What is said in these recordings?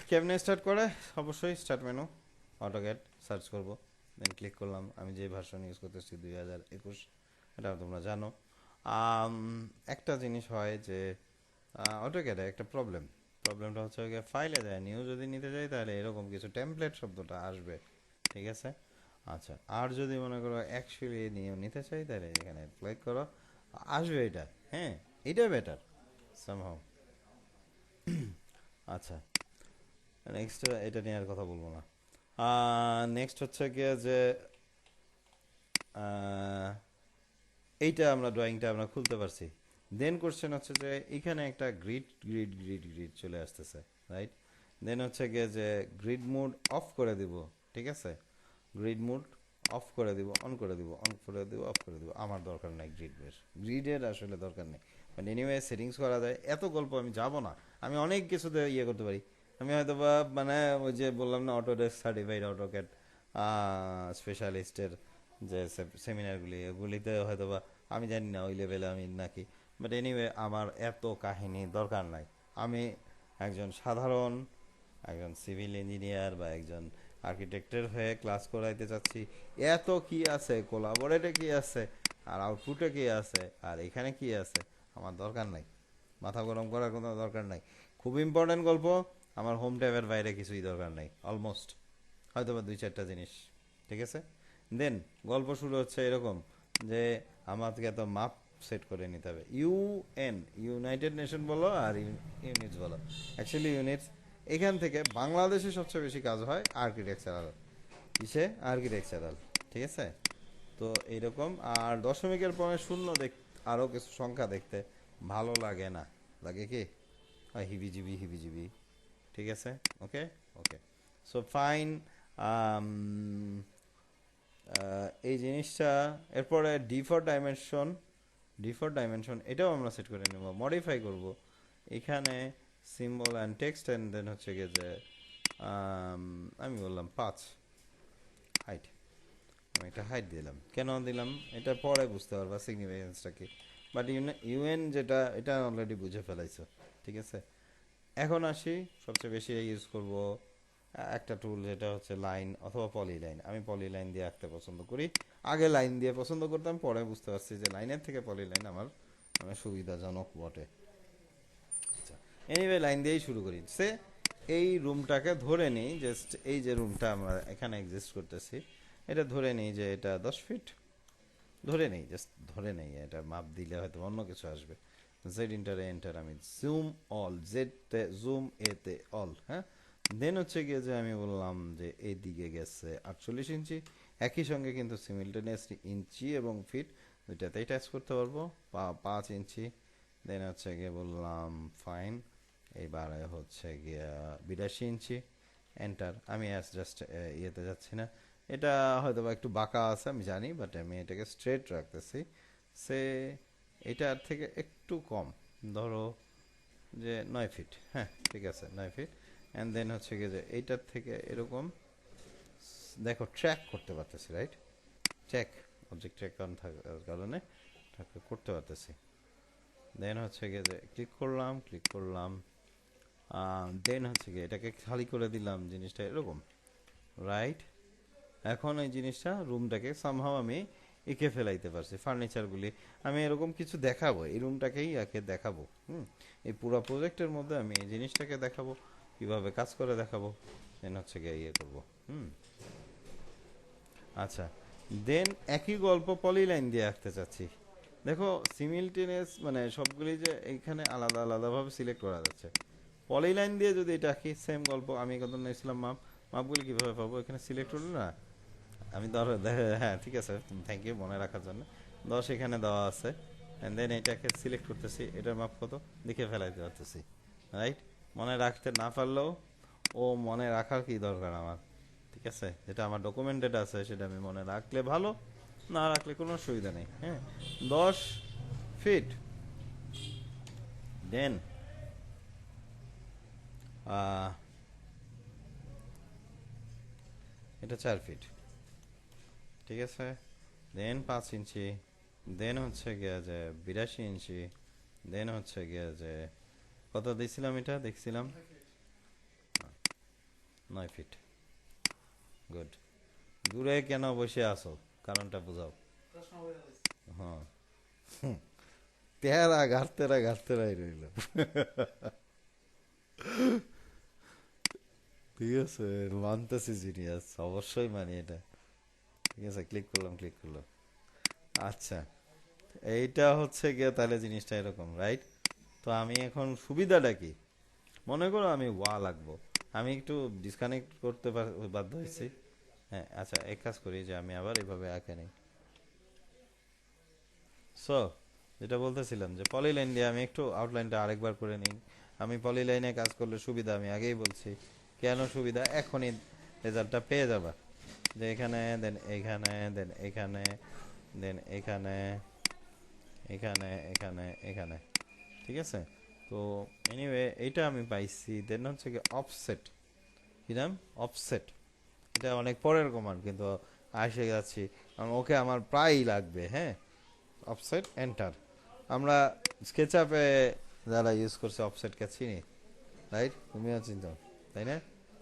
কেমনে স্টার্ট করে? অবশ্যই স্টার্ট মেনু, অটোক্যাড সার্চ করব, দেন ক্লিক করলাম। আমি যে ভার্সন ইউজ করতেছি 2021, এটা তোমরা জানো। আম, একটা জিনিস হয় যে অটোক্যাডে একটা প্রবলেমটা হচ্ছে ফাইলে যায় নিউ যদি নিতে যাই তাহলে এরকম কিছু টেমপ্লেট শব্দটা আসবে, ঠিক আছে? আচ্ছা, আর যদি মনে করো অ্যাকচুয়ালি নিউ নিতে চাই তাহলে এখানে ক্লিক করো, আসবে এটা। হ্যাঁ, এটা বেটার সামহাও। আচ্ছা, নেক্সট এটা নিয়ে আর কথা বলবো না। নেক্সট হচ্ছে গিয়ে যে আহ, এইটা আমরা ড্রয়িংটা আমরা খুলতে পারছি। দেন কোশ্চেন হচ্ছে যে এখানে একটা গ্রিড চলে আসতেছে, রাইট? দেন হচ্ছে গিয়ে যে গ্রিড মোড অফ করে দিব, ঠিক আছে? গ্রিড মোড অফ করে দিব, অন করে দিব, অন করে দিব, অফ করে দিব। আমার দরকার নাই গ্রিডের আসলে দরকার নেই। বাট এনিওয়ে সেটিংস করা যায়, এত গল্প আমি যাব না। আমি অনেক কিছুতে ইয়ে করতে পারি। আমি হয়তো বা মানে ওই যে বললাম না, অটোডেস্ক সার্টিফাইড অটোক্যাড স্পেশালিস্টের যে সেমিনারগুলি, এগুলিতে হয়তো বা আমি জানি না ওই লেভেলে আমি নাকি। বাট এনিওয়ে আমার এত কাহিনী দরকার নাই। আমি একজন সাধারণ একজন সিভিল ইঞ্জিনিয়ার বা একজন আর্কিটেক্টের হয়ে ক্লাস করাইতে চাচ্ছি। এত কি আছে, কোলাবোরেটে কি আছে, আর আউটপুটে কি আছে, আর এখানে কি আছে, আমার দরকার নাই। মাথা গরম করার কোনো দরকার নাই। খুব ইম্পর্টেন্ট গল্প, আমার হোম ট্যাবের বাইরে কিছুই দরকার নাই অলমোস্ট, হয়তো বা দুই চারটা জিনিস, ঠিক আছে? দেন গল্প শুরু হচ্ছে এরকম যে আমাকে তো মাপ সেট করে নিতে হবে। ইউএন, ইউনাইটেড নেশন বলো আর ইউনিটস বলো, অ্যাকচুয়ালি ইউনিটস। এখান থেকে বাংলাদেশে সবচেয়ে বেশি কাজ হয় আর্কিটেকচারাল, কিসে? আর্কিটেকচারাল, ঠিক আছে? তো এইরকম। আর দশমিকের পরে শূন্য আরও কিছু সংখ্যা দেখতে ভালো লাগে না, লাগে কি? হিবিজিবি হিবিজিবি, ঠিক আছে? ওকে, ওকে, সো ফাইন। এই জিনিসটা এরপরে ডি ফর ডাইমেনশন এটাও আমরা সেট করে নেব, মডিফাই করব। এখানে symbol and text and then হচ্ছে গিয়ে যে আমি বললাম 5 হাইট। আমি একটা হাইট দিলাম, কেন দিলাম এটা পরে বুঝতে পারবা সিগনিফিকেন্সটা কি। বাট ইউএন যেটা, এটা অলরেডি বুঝে ফেলাইছো, ঠিক আছে? এখন আসি, সবচেয়ে বেশি ইউজ করব একটা টুল, যেটা হচ্ছে লাইন অথবা পলি লাইন। আমি পলি লাইন দিয়ে আঁকতে পছন্দ করি। আগে লাইন দিয়ে পছন্দ করতাম, পরে বুঝতে পারছি যে লাইনের থেকে পলি লাইন আমার মানে সুবিধাজনক বটে। আচ্ছা, এনিওয়ে লাইন দিয়েই শুরু করি। এই রুমটাকে ধরে নিই, জাস্ট এই যে রুমটা আমরা এখানে এক্সিস্ট করতেছি, এটা ধরে নিই যে এটা 10 ফিট। ধরে নেই, জাস্ট ধরে নেই, এটা মাপ দিলে হয়তো অন্য কিছু আসবে। জেড ইন্টারে এন্টার, আমি জুম অল, জেড জুম এতে অল, হ্যাঁ। দেন হচ্ছে গিয়ে যে আমি বললাম যে এইদিকে গেছে 48 ইঞ্চি। একই সঙ্গে কিন্তু সিমিলটেনিয়াসলি ইঞ্চি এবং ফিট দুইটাতেই টাচ করতে পারবো। 5 ইঞ্চি। দেন হচ্ছে গিয়ে বললাম ফাইন, এইবারে হচ্ছে গিয়া 82 ইঞ্চি, এন্টার। আমি জাস্ট ইয়েতে যাচ্ছি না, এটা হয়তো বা একটু বাঁকা আছে আমি জানি, বাট আমি এটাকে স্ট্রেট রাখতেছি। সে এটার থেকে একটু কম, ধরো যে 9 ফিট, হ্যাঁ ঠিক আছে 9 ফিট। অ্যান্ড দেন হচ্ছে গিয়ে যে এইটার থেকে এরকম, দেখো ট্র্যাক করতে পারতেছি, রাইট? ট্র্যাক, অবজেক্ট ট্র্যাক থাকার কারণে করতে পারতেছি। দেন হচ্ছে গিয়ে যে ক্লিক করলাম, দেন হচ্ছে গিয়ে এটাকে খালি করে দিলাম, জিনিসটা এরকম, রাইট? এখন এই জিনিসটা রুমটাকে সামহাও আমি এঁকে ফেলাইতে পারছি, ফার্নিচারগুলি আমি এরকম কিছু দেখাবো, এই রুমটাকেই একে দেখাবো। এই পুরো প্রজেক্টের মধ্যে আমি এই জিনিসটাকে দেখাবো, কিভাবে কাজ করে দেখাবো। দেন হচ্ছে গিয়ে ইয়ে করবো। আচ্ছা, দেন একই গল্প পলিলাইন দিয়ে আঁকতে চাচ্ছি। দেখো সিমিলটেনিয়াস মানে সবগুলি যে এইখানে আলাদা আলাদাভাবে সিলেক্ট করা যাচ্ছে। পলিলাইন দিয়ে যদি এটা আঁকি সেম গল্প, আমি কত নিয়েছিলাম মাপ, মাপগুলি কীভাবে পাবো? এখানে সিলেক্ট হলো না, আমি হ্যাঁ ঠিক আছে, থ্যাংক ইউ মনে রাখার জন্য। 10 এখানে দেওয়া আছে, অ্যান্ড দেন এটাকে সিলেক্ট করতেছি, এটার মাপ কত দেখে ফেলাইতে পারতেছি, রাইট? মনে রাখতে না পারলেও ও মনে রাখার কি দরকার আমার, ঠিক আছে? যেটা আমার ডকুমেন্টেড আছে সেটা আমি মনে রাখলে ভালো, না রাখলে কোনো অসুবিধা নেই। হ্যাঁ, 10 ফিট। দেন এটা 4 ফিট, ঠিক আছে? দেন 5 ইঞ্চি, দেন হচ্ছে গিয়া যে 82 ইঞ্চি, দেন হচ্ছে গিয়া যে কত দিয়েছিলাম, এটা দেখছিলাম 9 ফিট। গুড। দূরে কেন বসে আছো, কারণটা বুঝাও। হ্যাঁ, তেরা ঘাটতেরাই রইল। ঠিক আছে, মানতেছি জিনিয়াস, অবশ্যই মানি এটা। ঠিক আছে, ক্লিক করলাম। আচ্ছা, এইটা হচ্ছে গিয়ে তাহলে জিনিসটা এরকম, রাইট? তো আমি এখন সুবিধাটা কি, মনে করো আমি ওয়া লাগবো, আমি একটু ডিসকানেক্ট করতে বাধ্য হয়েছি। হ্যাঁ, আচ্ছা, এক কাজ করি যে আমি আবার এভাবে আঁকে নিই। সো যেটা বলতেছিলাম যে পলিলাইন দিয়ে আমি একটু আউটলাইনটা আরেকবার করে নিই। আমি পলিলাইনে কাজ করলে সুবিধা, আমি আগেই বলছি কেন সুবিধা, এখনই রেজাল্টটা পেয়ে যাবা। যে এখানে দেন এইখানে দেন এখানে দেন এখানে এখানে এখানে এখানে, ঠিক আছে? তো এনিওয়ে এইটা আমি পাইছি। দেন হচ্ছে কি অফসেট, কি নাম, অফসেট। এটা অনেক পরের কমান্ড, কিন্তু আসে যাচ্ছি কারণ ওকে আমার প্রায়ই লাগবে। হ্যাঁ, অফসেট এন্টার। আমরা স্কেচআপে যারা ইউজ করছে অফসেটকে চিনি, রাইট? তুমিও চিন্তা, তাই না?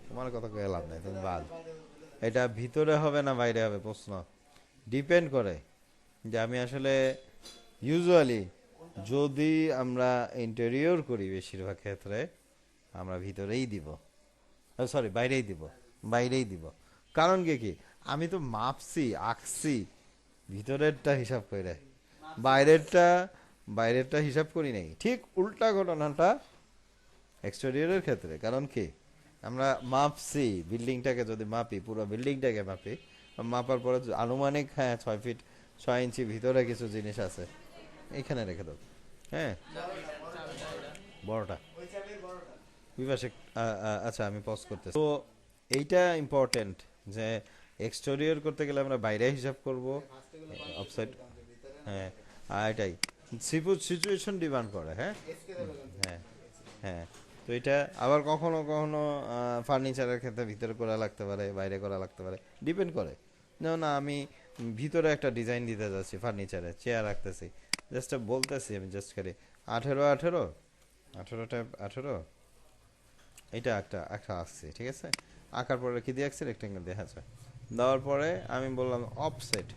তোমার কথা কয়ে লাভ নাই, তুমি বাদ। এটা ভিতরে হবে না বাইরে হবে প্রশ্ন, ডিপেন্ড করে যে আমি আসলে ইউজুয়ালি যদি আমরা ইন্টেরিয়র করি বেশিরভাগ ক্ষেত্রে আমরা ভিতরেই দিব, সরি বাইরেই দিব। কারণ কি আমি তো মাপছি আঁকছি ভিতরেরটা হিসাব করে, বাইরেরটা বাইরেরটা হিসাব করি নাই। ঠিক উল্টা ঘটনাটা এক্সটেরিয়রের ক্ষেত্রে। কারণ কি আমরা মাপছি বিল্ডিংটাকে, যদি মাপি পুরো বিল্ডিংটাকে মাপি, মাপার পরে আনুমানিক, হ্যাঁ 6 ফিট 6 ইঞ্চি ভিতরে কিছু জিনিস আছে, এখানে রেখে দাও। হ্যাঁ, বড়টা ওই পাশে। আচ্ছা, আমি পজ করতে। তো এইটা ইম্পর্টেন্ট যে এক্সটেরিয়র করতে গেলে আমরা বাইরে হিসাব করব, অফসাইড। হ্যাঁ, এটাই সিচুয়েশন ডিমান্ড করে। হ্যাঁ, হ্যাঁ, হ্যাঁ। তো এটা আবার কখনো কখনো ফার্নিচারের ক্ষেত্রে ভিতরে করা লাগতে পারে, বাইরে করা লাগতে পারে, ডিপেন্ড করে। যেমন আমি ভিতরে একটা ডিজাইন দিতে যাচ্ছি, ফার্নিচারে চেয়ার রাখতেছি, জাস্ট বলতেছি আমি জাস্ট করে 18 এটা একটা একটা আসছে, ঠিক আছে? আঁকার পরে কি দিয়ে আঁকছি, রেক্টেঙ্গেল দিয়ে। আচ্ছা, দেওয়ার পরে আমি বললাম অফসেট।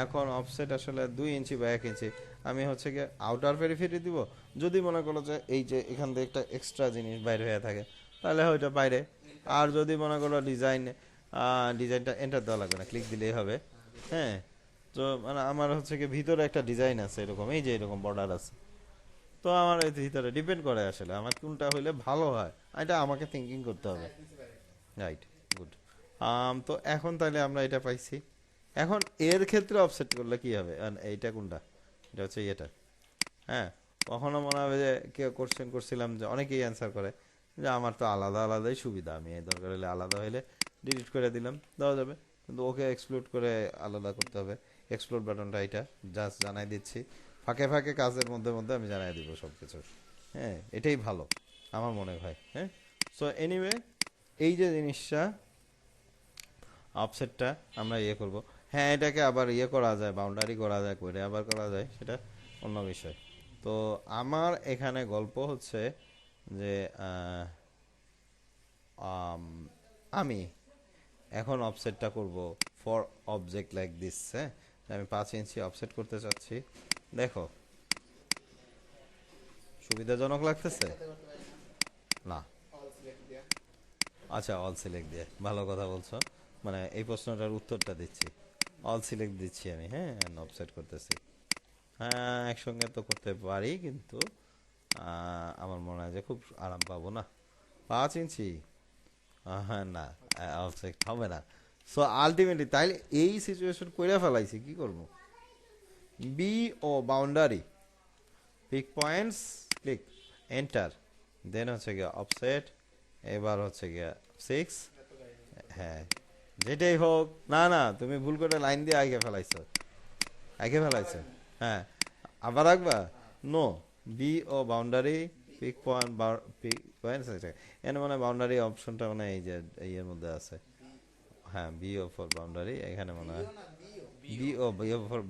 এখন অফসেট আসলে 2 ইঞ্চি বা 1 ইঞ্চি। আমি হচ্ছে গিয়ে আউটার পেরিফেরি দিব। যদি মনে করো যে এই যে এখান থেকে একটা এক্সট্রা জিনিস বাইরে হয়ে থাকে, তাহলে ওইটা বাইরে। আর যদি মনে করো ডিজাইনটা এন্টার দেওয়া লাগবে না, ক্লিক দিলেই হবে। হ্যাঁ, তো মানে আমার হচ্ছে কি ভিতরে একটা ডিজাইন আছে এরকম, এই যে এরকম বর্ডার আছে। তো আমার এই ভিতরে ডিপেন্ড করে আসলে আমার কোনটা হইলে ভালো হয়, এটা আমাকে থিঙ্কিং করতে হবে। Right, good. তো এখন তাহলে আমরা এটা পাইছি। এখন এর ক্ষেত্রে অফসেট করলে কি হবে, এইটা কোনটা, এটা হচ্ছে এটা। হ্যাঁ, কখনো মনে হবে যে কেউ কোশ্চেন করছিলাম যে অনেকেই অ্যান্সার করে যে আমার তো আলাদা আলাদাই সুবিধা, আমি এই দরকার হলে আলাদা হইলে ডিলিট করে দিলাম, দেওয়া যাবে। কিন্তু ওকে এক্সক্লুড করে আলাদা করতে হবে। এক্সক্লুড বাটনটা এটা জাস্ট জানাই দিচ্ছি, ফাঁকে ফাঁকে কাজের মধ্যে মধ্যে আমি জানাই দিব সব কিছু। হ্যাঁ, এটাই ভালো আমার মনে হয়। হ্যাঁ, সো এনিওয়ে এই যে জিনিসটা অফসেটটা আমরা করব। হ্যাঁ, এটাকে আবার করা যায়, বাউন্ডারি করা যায়, করে আবার করা যায়, সেটা অন্য বিষয়। তো আমার এখানে গল্প হচ্ছে যে আমি এখন অফসেটটা করব ফর অবজেক্ট লাইক দিস। হ্যাঁ, আমি 5 ইঞ্চি অফসেট করতে চাচ্ছি। দেখো, সুবিধাজনক লাগতেছে না? আচ্ছা, অল সিলেক্ট দিয়ে ভালো কথা বলছো, মানে এই প্রশ্নটার উত্তরটা দিচ্ছি। অল সিলেক্ট দিচ্ছি আমি, হ্যাঁ, অফসেট করতেছি। হ্যাঁ, একসঙ্গে তো করতে পারি, কিন্তু আমার মনে হয় যে খুব আরাম পাবো না। 5 ইঞ্চি, হ্যাঁ, না, অফসেট হবে না। সো আলটিমেটলি তাইলে এই সিচুয়েশন কইরা ফেলাইছি, কি করবো? B O boundary, pick points, click enter, then হচ্ছে গিয়া অফসেট, এবার হচ্ছে গিয়া 6। হ্যাঁ, যেটাই হোক, না না, তুমি ভুল করে লাইন দিয়ে আগে ফেলাইছো। হ্যাঁ, আবার রাখবা, no, B O boundary, pick point, pick points, এর মানে বাউন্ডারি অপশনটা মানে এই যে এর মধ্যে আছে। হ্যাঁ, বি ও ফর বাউন্ডারি, এখানে মনে হয়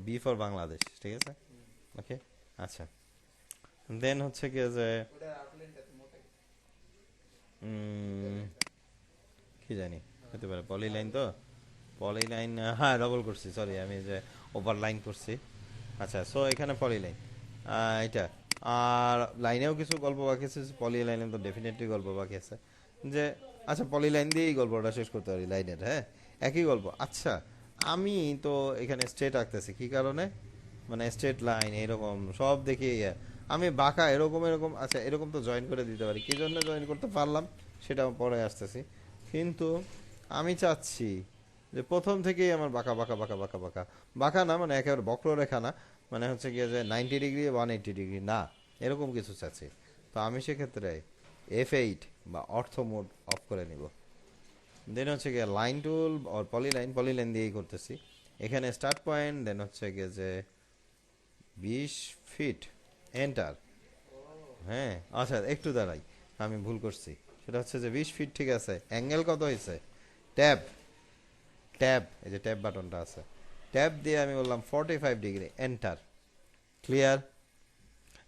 বি ফর বাংলাদেশ, ঠিক আছে? ওকে, আচ্ছা। দেন হচ্ছে কি যে কি জানি হতে পারে পলিলাইন, তো পলিলাইন, হ্যাঁ ডবল করছি, সরি আমি যে ওভার লাইন করছি। আচ্ছা, সো এখানে পলিলাইন এটা। আর লাইনেও কিছু গল্প বাকি আছে, পলি লাইনে তো ডেফিনেটলি গল্প বাকি আছে যে, আচ্ছা পলি লাইন দিয়েই গল্পটা শেষ করতে পারি লাইনের, হ্যাঁ একই গল্প। আচ্ছা, আমি তো এখানে স্ট্রেট আঁকতেছি কি কারণে, মানে স্ট্রেট লাইন এরকম সব দেখি আমি বাঁকা এরকম এরকম, আচ্ছা এরকম তো জয়েন করে দিতে পারি, কি জন্য জয়েন করতে পারলাম সেটা পরে আসতেছি। কিন্তু আমি চাচ্ছি যে প্রথম থেকেই আমার বাঁকা বাঁকা বাঁকা বাঁকা বাঁকা, বাঁকা না মানে একেবারে বক্ররেখা না, মানে হচ্ছে গিয়ে যে 90 ডিগ্রি 180 ডিগ্রি না, এরকম কিছু চাচ্ছি। তো আমি সেক্ষেত্রে F8 বা অর্থ মোড অফ করে নিব। দেন হচ্ছে গিয়ে লাইন টুল আর পলিলাইন দিয়েই করতেছি। এখানে স্টার্ট পয়েন্ট, দেন হচ্ছে গিয়ে যে 20 ফিট, এন্টার। হ্যাঁ আচ্ছা একটু দাঁড়াই, আমি ভুল করছি, সেটা হচ্ছে যে 20 ফিট, ঠিক আছে। অ্যাঙ্গেল কত হয়েছে, ট্যাব, ট্যাব এই যে ট্যাব বাটনটা আছে, ট্যাব দিয়ে আমি বললাম 45 degree, enter, clear.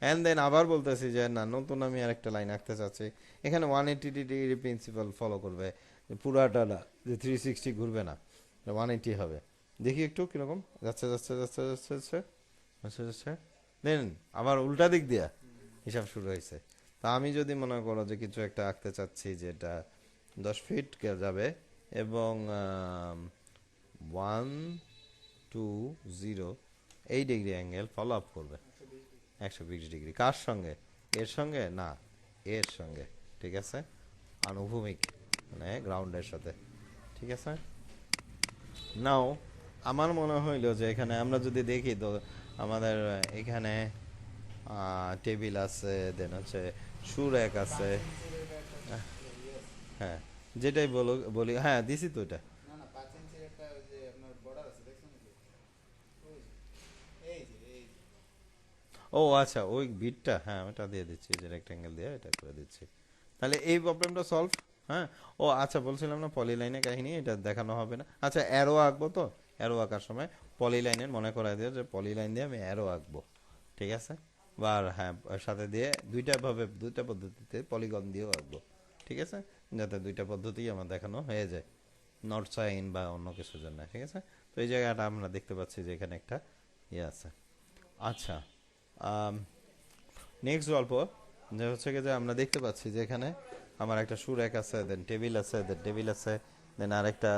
And then আবার বলতেছি যে না, নতুন আমি আরেকটা লাইন আঁকতে চাচ্ছি। এখানে 180 ডিগ্রি প্রিন্সিপাল ফলো করবে, পুরাটা না, যে 360 ঘুরবে না, 180 হবে। দেখি একটু কিরকম যাচ্ছে যাচ্ছে যাচ্ছে যাচ্ছে যাচ্ছে যাচ্ছে যাচ্ছে, দেন আবার উল্টা দিক দিয়া হিসাব শুরু হয়েছে। তা আমি যদি মনে করো যে কিছু একটা আঁকতে চাচ্ছি যেটা 10 ফিট যাবে এবং 120 এই ডিগ্রি অ্যাঙ্গেল ফলো আপ করবে, 120 ডিগ্রি, কার সঙ্গে, এর সঙ্গে না, এর সঙ্গে, ঠিক আছে, আনুভূমিক মানে গ্রাউন্ডের সাথে, ঠিক আছে। নাও আমার মনে হইলো যে এখানে আমরা যদি দেখি তো আমাদের এখানে টেবিল আছে, দেন হচ্ছে সুর এক আছে। হ্যাঁ যেটাই বলো বলি, হ্যাঁ দিছি তো এটা। ও আচ্ছা, ওই বিটটা, হ্যাঁ ওটা দিয়ে দিচ্ছি, যে রেক্টেঙ্গেল দিয়ে এটা করে দিচ্ছি, তাহলে এই প্রবলেমটা সলভ। হ্যাঁ, ও আচ্ছা বলছিলাম না পলিলাইনের কাহিনী, এটা দেখানো হবে না। আচ্ছা অ্যারো আঁকবো, তো অ্যারো আঁকার সময় পলিলাইনের মনে করাই দিও যে পলিলাইন দিয়ে আমি অ্যারো আঁকবো, ঠিক আছে। বা হ্যাঁ ওর সাথে দিয়ে দুইটা পদ্ধতিতে পলিগন দিয়েও আঁকবো, ঠিক আছে, যাতে দুইটা পদ্ধতিই আমার দেখানো হয়ে যায়, নর্থ সাইন বা অন্য কিছুর জন্য, ঠিক আছে। তো এই জায়গাটা আমরা দেখতে পাচ্ছি যে এখানে একটা ইয়ে আছে। আচ্ছা, নেক্সট গল্প যে হচ্ছে কি, যে আমরা দেখতে পাচ্ছি যে এখানে আমার একটা শু র্যাক আছে, দেন টেবিল আছে, দেন টেবিল আছে, দেন আরেকটা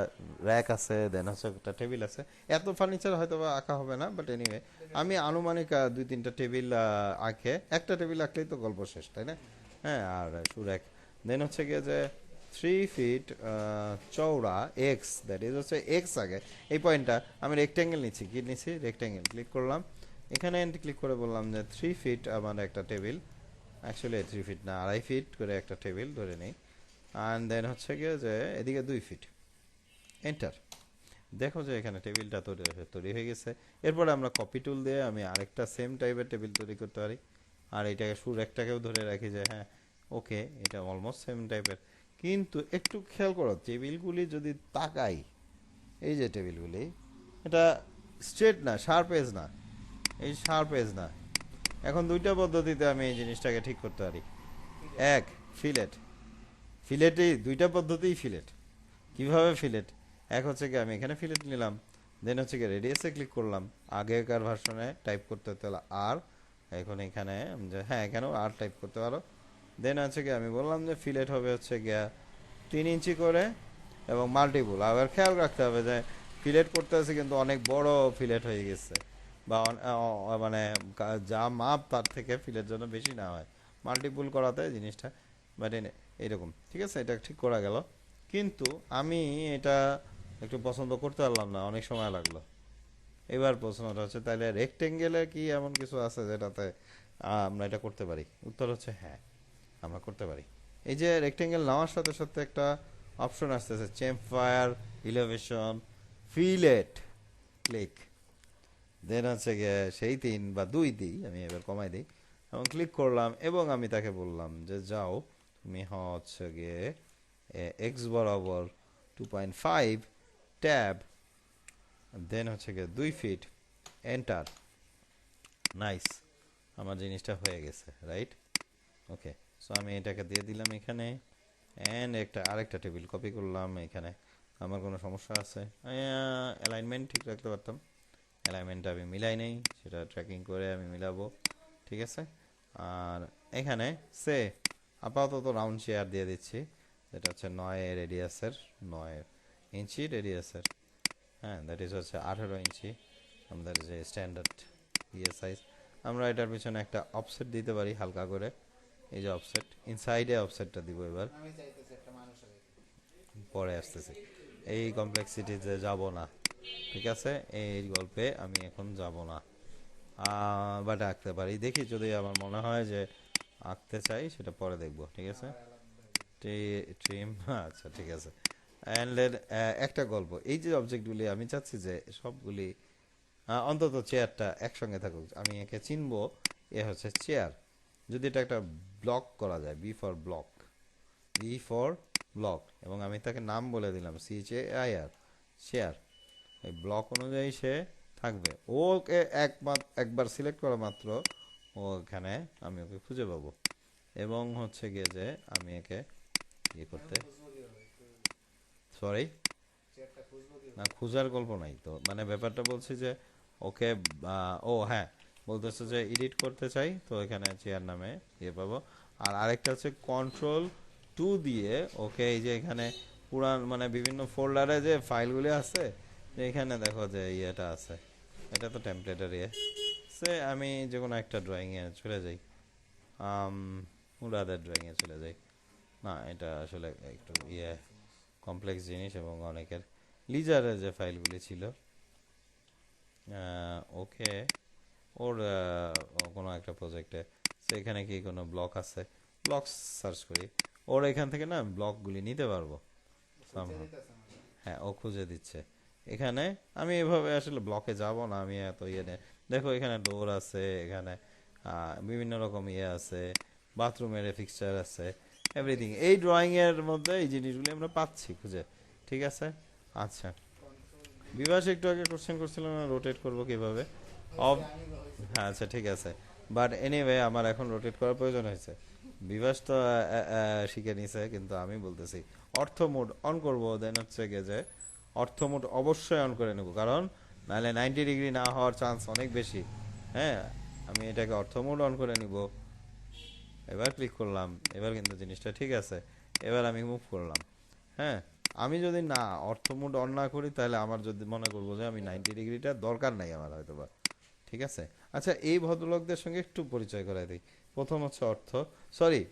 র্যাক আছে, দেন হচ্ছে একটা টেবিল আছে। এত ফার্নিচার হয়তো বা আঁকা হবে না, বাট এনিওয়ে আমি আনুমানিক 2-3টা টেবিল আঁকে, একটা টেবিল আঁকলেই তো গল্প শেষ, তাই না। হ্যাঁ, আর শু র্যাক, দেন হচ্ছে গিয়ে যে 3 ফিট চওড়া এক্স, দ্যাট ইজ হচ্ছে এক্স আগে, এই পয়েন্টটা আমি রেক্ট্যাঙ্গেল নিচ্ছি, কি নিচ্ছি, রেক্ট্যাঙ্গেল, ক্লিক করলাম এখানে, ক্লিক করে বললাম যে 3 ফিট আমার একটা টেবিল, অ্যাকচুয়ালি 3 ফিট না, 2.5 ফিট করে একটা টেবিল ধরে নেই। অ্যান্ড দেন হচ্ছে গিয়ে যে এদিকে 2 ফিট, এন্টার। দেখো যে এখানে টেবিলটা তৈরি হয়ে গেছে। এরপরে আমরা কপি টুল দিয়ে আমি আরেকটা সেম টাইপের টেবিল তৈরি করতে পারি, আর এটাকে সুর একটাকেও ধরে রাখি যে হ্যাঁ ওকে এটা অলমোস্ট সেম টাইপের। কিন্তু একটু খেয়াল করো টেবিলগুলি যদি তাকাই, এই যে টেবিলগুলি, এটা স্ট্রেট না, শার্প এজ না, এই শার্প এজ না। এখন দুইটা পদ্ধতিতে আমি এই জিনিসটাকে ঠিক করতে পারি। এক, ফিলেট, ফিলেটেই দুইটা পদ্ধতিই ফিলেট। কিভাবে ফিলেট, এক হচ্ছে কি আমি এখানে ফিলেট নিলাম, দেন হচ্ছে কি রেডিয়াসে ক্লিক করলাম, আগেকার ভার্সনে টাইপ করতে হতে হলো আর, এখন এখানে যে হ্যাঁ এখানেও আর টাইপ করতে পারো। দেন হচ্ছে কি আমি বললাম যে ফিলেট হবে হচ্ছে গিয়া 3 ইঞ্চি করে এবং মাল্টিপুল। আবার খেয়াল রাখতে হবে যে ফিলেট করতে আছে কিন্তু অনেক বড় ফিলেট হয়ে গেছে, বা মানে যা মাপ তার থেকে ফিলের জন্য বেশি না হয়, মাল্টিপুল করাতে জিনিসটা, বাট এইরকম, ঠিক আছে, এটা ঠিক করা গেল। কিন্তু আমি এটা একটু পছন্দ করতে পারলাম না, অনেক সময় লাগলো। এবার প্রশ্নটা হচ্ছে তাহলে রেক্টেঙ্গেলে কি এমন কিছু আছে যেটাতে আমরা এটা করতে পারি? উত্তর হচ্ছে হ্যাঁ, আমরা করতে পারি। এই যে রেক্টেঙ্গেল নেওয়ার সাথে সাথে একটা অপশন আসতেছে, চেম্পায়ার, ইলেভেশন, ফিলেট, ক্লিক, দেন হচ্ছে গিয়ে সেই 3 বা 2 দিই, আমি এবার কমাই দিই এবং ক্লিক করলাম এবং আমি তাকে বললাম যে যাও তুমি হচ্ছে গিয়ে এক্স বরাবর 2.5 ট্যাব, দেন হচ্ছে গিয়ে 2 ফিট, এন্টার। নাইস, আমার জিনিসটা হয়ে গেছে, রাইট। ওকে, সো আমি এটাকে দিয়ে দিলাম এখানে অ্যান্ড আরেকটা টেবিল কপি করলাম এখানে। আমার কোনো সমস্যা আছে? অ্যালাইনমেন্ট ঠিক রাখতে পারতাম, অ্যালাইনমেন্টটা আমি মিলাই নেই, সেটা ট্র্যাকিং করে আমি মিলাবো। ঠিক আছে। আর এখানে সে আপাতত রাউন্ড শেয়ার দিয়ে দিচ্ছি, যেটা হচ্ছে 9 রেডিয়াসের, 9 ইঞ্চি রেডিয়াসের। হ্যাঁ, দ্যাট ইজ হচ্ছে 18 ইঞ্চি আমাদের যে স্ট্যান্ডার্ড ইয়ে সাইজ। আমরা এটার পিছনে একটা অফসেট দিতে পারি হালকা করে, এই যে অফসেট, ইনসাইডে অফসেটটা দিব এবার। পরে আসতেছি, এই কমপ্লেক্সিটিতে যাব না, ঠিক আছে, এই গল্পে আমি এখন যাব না। বাট আঁকতে পারি, দেখি যদি আমার মনে হয় যে আঁকতে চাই সেটা পরে দেখবো। ঠিক আছে, ট্রিম, আচ্ছা ঠিক আছে। অ্যান্ড একটা গল্প, এই যে অবজেক্টগুলি আমি চাচ্ছি যে সবগুলি অন্তত চেয়ারটা একসঙ্গে থাকুক, আমি একে চিনবো, এ হচ্ছে চেয়ার। যদি এটা একটা ব্লক করা যায়, বি ফর ব্লক, এবং আমি তাকে নাম বলে দিলাম CHAIR, চেয়ার, এই ব্লক অনুযায়ী সে থাকবে। ওকে একবার সিলেক্ট করা মাত্র ও এখানে আমি ওকে খুঁজে পাবো, এবং হচ্ছে গিয়ে যে আমি একে ইয়ে করতে, সরি না, খুঁজার গল্প নাই তো, মানে ব্যাপারটা বলছি যে ওকে, ও হ্যাঁ, বলতেছে যে এডিট করতে চাই, তো এখানে চেয়ার নামে ইয়ে পাবো। আর আরেকটা হচ্ছে Ctrl+2 দিয়ে ওকে, এই যে এখানে পুরান মানে বিভিন্ন ফোল্ডারে যে ফাইলগুলি আছে, এখানে দেখো যে ইয়েটা আছে, এটা তো টেমপ্লেটের ইয়ে, সে আমি যে কোনো একটা ড্রয়িংয়ে চলে যাই, মুরাদের ড্রয়িংয়ে চলে যাই। না, এটা আসলে একটু ইয়ে কমপ্লেক্স জিনিস, এবং অনেকের লিজারের যে ফাইলগুলি ছিল, ওকে, ওর কোনো একটা প্রজেক্টে, সেখানে কি কোনো ব্লক আছে, ব্লক সার্চ করি, ওর এখান থেকে না ব্লকগুলি নিতে পারবো। হ্যাঁ, ও খুঁজে দিচ্ছে এখানে। আমি এভাবে আসলে ব্লকে যাব না, আমি এত ইয়ে নেই। দেখো এখানে ডোর আছে, এখানে বিভিন্ন রকম ইয়ে আছে, বাথরুমের ফিক্সচার আছে, এভরিথিং এই ড্রয়িং এর মধ্যে এই জিনিসগুলি আমরা পাচ্ছি খুঁজে। ঠিক আছে। আচ্ছা, বিভাস একটু আগে কোশ্চেন করছিল না, রোটেট করবো কিভাবে? অফ, হ্যাঁ আচ্ছা ঠিক আছে। বাট এনিওয়ে আমার এখন রোটেট করার প্রয়োজন হয়েছে। বিভাস তো শিখে নিছে, কিন্তু আমি বলতেছি অর্থ মোড অন করব, দেন হচ্ছে গিয়ে যে অর্থ মোড অবশ্যই অন করে নেব, কারণ নাহলে 90 ডিগ্রি না হওয়ার চান্স অনেক বেশি। হ্যাঁ, আমি এটাকে অর্থ মোড অন করে নিব। এবার ক্লিক করলাম, এবার কিন্তু জিনিসটা ঠিক আছে। এবার আমি মুভ করলাম। হ্যাঁ, আমি যদি না অর্থ মোড অন না করি, তাহলে আমার যদি মনে করবো যে আমি 90 ডিগ্রিটা দরকার নাই আমার হয়তো বা। ঠিক আছে। আচ্ছা, এই ভদ্রলোকদের সঙ্গে একটু পরিচয় করাই দিই। প্রথম হচ্ছে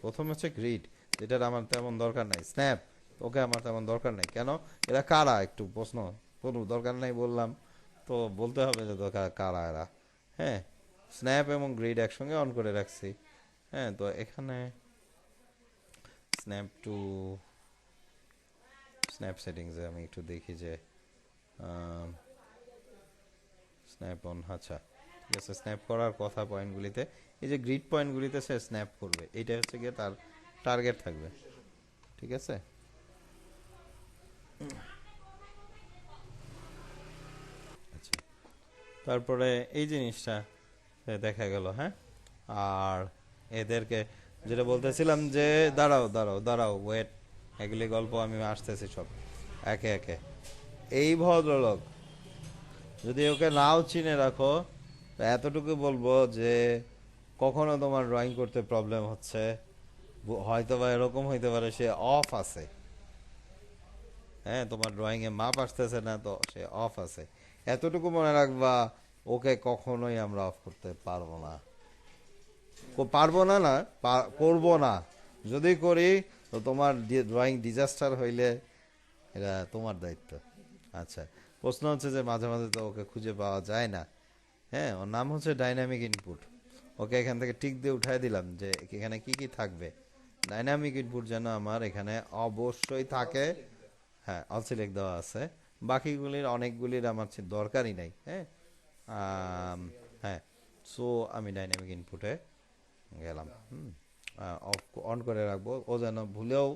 প্রথম হচ্ছে গ্রিড, যেটার আমার তেমন দরকার নাই। স্ন্যাপ, ওকে আমার তেমন দরকার নাই। কেন? এরা কারা, একটু প্রশ্ন কোনো দরকার নাই বললাম, তো বলতে হবে যে দরকার কারা এরা। হ্যাঁ, স্ন্যাপ এবং গ্রিড একসঙ্গে অন করে রাখছি। হ্যাঁ, তো এখানে স্ন্যাপ টু স্ন্যাপ সেটিংসে আমি একটু দেখি যে স্ন্যাপ অন, আচ্ছা ঠিক আছে। স্ন্যাপ করার কথা পয়েন্টগুলিতে, এই যে গ্রিড পয়েন্টগুলিতে সে স্ন্যাপ করবে, এইটা হচ্ছে গিয়ে তার টার্গেট থাকবে। ঠিক আছে। আচ্ছা, তারপরে এই জিনিসটা দেখা গেল। হ্যাঁ, আর এদেরকে যেটা বলতেছিলাম যে, দাঁড়াও ওয়েট, এগুলি গল্প আমি আসতেছি সব একে একে। এই ভদ্রলোক যদি ওকে নাও চিনে রাখো, এতটুকু বলবো যে কখনো তোমার ড্রয়িং করতে প্রবলেম হচ্ছে, হয়তো বা এরকম হইতে পারে সে অফ আছে। হ্যাঁ, তোমার ড্রয়িং এ মাপ আসতেছে না, তো সে অফ আছে, এতটুকু মনে রাখবা। ওকে কখনোই আমরা অফ করতে পারবো না, পারবো না, না করবো না। যদি করি তো তোমার ড্রয়িং ডিজাস্টার হইলে এটা তোমার দায়িত্ব। আচ্ছা, প্রশ্ন হচ্ছে যে মাঝে মাঝে তো ওকে খুঁজে পাওয়া যায় না। হ্যাঁ, ওর নাম হচ্ছে ডাইনামিক ইনপুট। ওকে এখান থেকে টিক দিয়ে উঠাই দিলাম যে এখানে কি কি থাকবে। ডাইনামিক ইনপুট যেন আমার এখানে অবশ্যই থাকে। হ্যাঁ, অল সিলেক্ট দেওয়া আছে, বাকিগুলির অনেকগুলির আমার দরকারই নাই। হ্যাঁ, হ্যাঁ, সো আমি ডাইনামিক ইনপুটে গেলাম। অফ অন করে রাখবো, ও যেন ভুলেও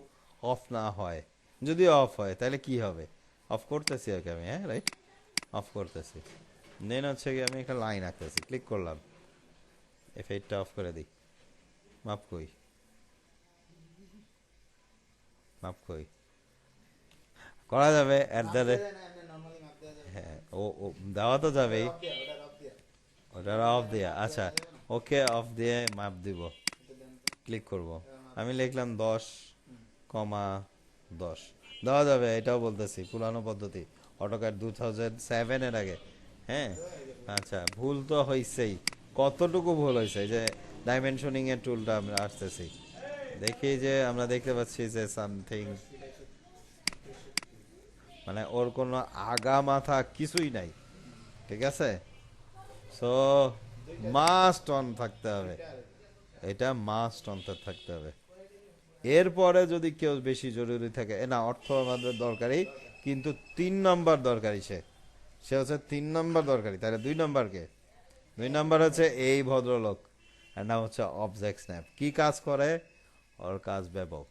অফ না হয়। যদি অফ হয় তাহলে কি হবে? অফ করতেছি ওকে আমি, হ্যাঁ রাইট, অফ করতেছি। দেন হচ্ছে কি আমি একটা লাইন আঁকতেছি, ক্লিক করলাম, এফেক্টটা অফ করে দিই। মাপ কই? মাপ কই করা যাবে এট দ্য রেট, হ্যাঁ ও ও দেওয়া তো যাবেই, ওটা অফ দিয়া, আচ্ছা ওকে অফ দিয়ে মাপ দিব, ক্লিক করব, আমি লিখলাম 10,10 দেওয়া যাবে, এটাও বলতেছি পুরানো পদ্ধতি অটোক্যাড 2007 এর আগে। হ্যাঁ আচ্ছা, ভুল তো হয়েছেই, কতটুকু ভুল হয়েছে যে ডাইমেনশনিং এর টুলটা আমরা আসতেছি, দেখি যে আমরা দেখতে পাচ্ছি যে সামথিং, মানে ওর কোনো আগা মাথা কিছুই নাই, ঠিক আছে, সো মাস্ট অন থাকতে হবে, এটা মাস্ট অন থাকতে হবে। এরপরে যদি কেউ বেশি জরুরি থাকে, না অর্থ আমাদের দরকারি, কিন্তু 3 নম্বর দরকারি, সে সে হচ্ছে 3 নম্বর দরকারি, তাহলে 2 নম্বরকে, 2 নম্বর হচ্ছে এই ভদ্রলোক, এর নাম হচ্ছে অবজেক্ট স্ন্যাপ। কি কাজ করে, ওর কাজ ব্যাপক,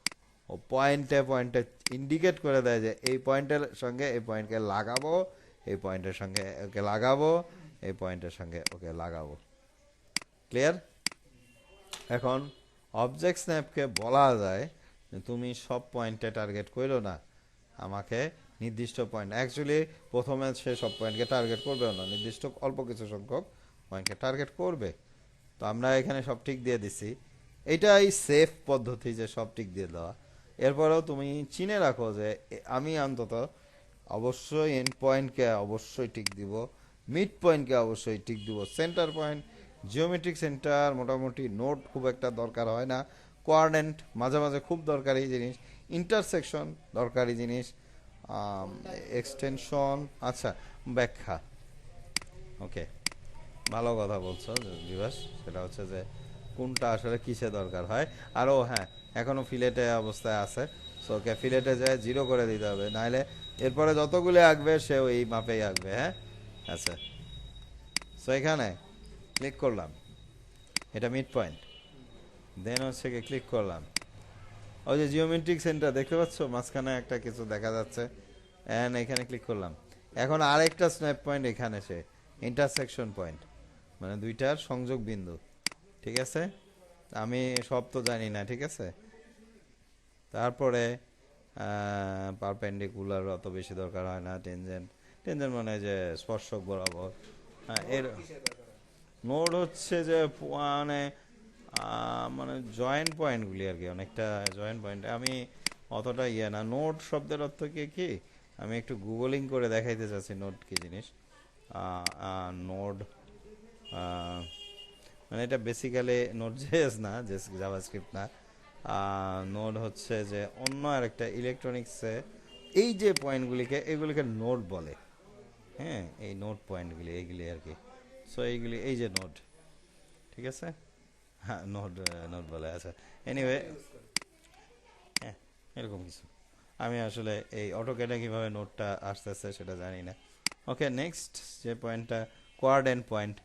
ও পয়েন্টে পয়েন্টে ইন্ডিকেট করে দেয় যে এই পয়েন্টের সঙ্গে এই পয়েন্টকে লাগাবো, এই পয়েন্টের সঙ্গে ওকে লাগাবো, এই পয়েন্টের সঙ্গে ওকে লাগাবো। ক্লিয়ার? এখন অবজেক্ট স্ন্যাপকে বলা যায় যে তুমি সব পয়েন্টে টার্গেট করো না, আমাকে নির্দিষ্ট পয়েন্ট, অ্যাকচুয়ালি প্রথমে সে সব পয়েন্টকে টার্গেট করবে না, নির্দিষ্ট অল্প কিছু সংখ্যক পয়েন্টকে টার্গেট করবে। তো আমরা এখানে সব টিক দিয়ে দিছি, এটাই সেফ পদ্ধতি যে সব টিক দিয়ে দেওয়া। এরপরেও তুমি চিনে রাখো যে আমি অন্তত অবশ্যই এন্ড পয়েন্টকে অবশ্যই টিক দিব, মিড পয়েন্টকে অবশ্যই টিক দিব, সেন্টার পয়েন্ট, জিওমেট্রিক সেন্টার মোটামুটি, নোট খুব একটা দরকার হয় না, কোয়ার্ডেন্ট মাঝে মাঝে খুব দরকারি জিনিস, ইন্টারসেকশন দরকারি জিনিস, এক্সটেনশন, আচ্ছা ব্যাখ্যা। ওকে, ভালো কথা বলছো দিবস, সেটা হচ্ছে যে কোনটা আসলে কিসে দরকার হয়। আরও হ্যাঁ, এখনও ফিলেটে অবস্থায় আছে, সো ওকে ফিলেটে যায় 0 করে দিতে হবে, নাহলে এরপরে যতগুলো আঁকবে সেও এই মাপেই আঁকবে। হ্যাঁ আচ্ছা, সো এখানে ক্লিক করলাম, এটা মিড পয়েন্ট, দেন হচ্ছে গিয়ে ক্লিক করলাম, ওই যে জিওমেট্রিক সেন্টার দেখতে পাচ্ছ মাঝখানে একটা কিছু দেখা যাচ্ছে, অ্যান্ড এখানে ক্লিক করলাম। এখন আরেকটা স্ন্যাপ পয়েন্ট এখানে, সে ইন্টারসেকশন পয়েন্ট, মানে দুইটার সংযোগ বিন্দু, ঠিক আছে, আমি সব তো জানি না, ঠিক আছে। তারপরে পারপেন্ডিকুলার অত বেশি দরকার হয় না, টেনজেন্ট, টেনজেন্ট মানে যে স্পর্শক বরাবর, হ্যাঁ এর নোড হচ্ছে যে মানে মানে জয়েন্ট পয়েন্টগুলি আর কি, অনেকটা জয়েন্ট পয়েন্ট, আমি অতটা ইয়ে না। নোড শব্দের অর্থ কি, আমি একটু গুগলিং করে দেখাইতে চাচ্ছি নোড কি জিনিস। নোড মানে এটা বেসিক্যালি নোড জেএস না, যে জাভাস্ক্রিপ্ট না, নোড হচ্ছে যে অন্য আরেকটা ইলেকট্রনিক্সে এই যে পয়েন্টগুলিকে, এগুলিকে নোড বলে। হ্যাঁ এই নোড পয়েন্টগুলি এইগুলি আর কি, সো এইগুলি এই যে নোড, ঠিক আছে, হ্যাঁ নোট নোট বলে, আচ্ছা এনিওয়ে, হ্যাঁ এরকম কিছু। আমি আসলে এই অটোক্যাডে কীভাবে নোটটা আসতেছে সেটা জানি না। ওকে নেক্সট যে পয়েন্টটা, কোয়ার্ডেন্ট পয়েন্ট,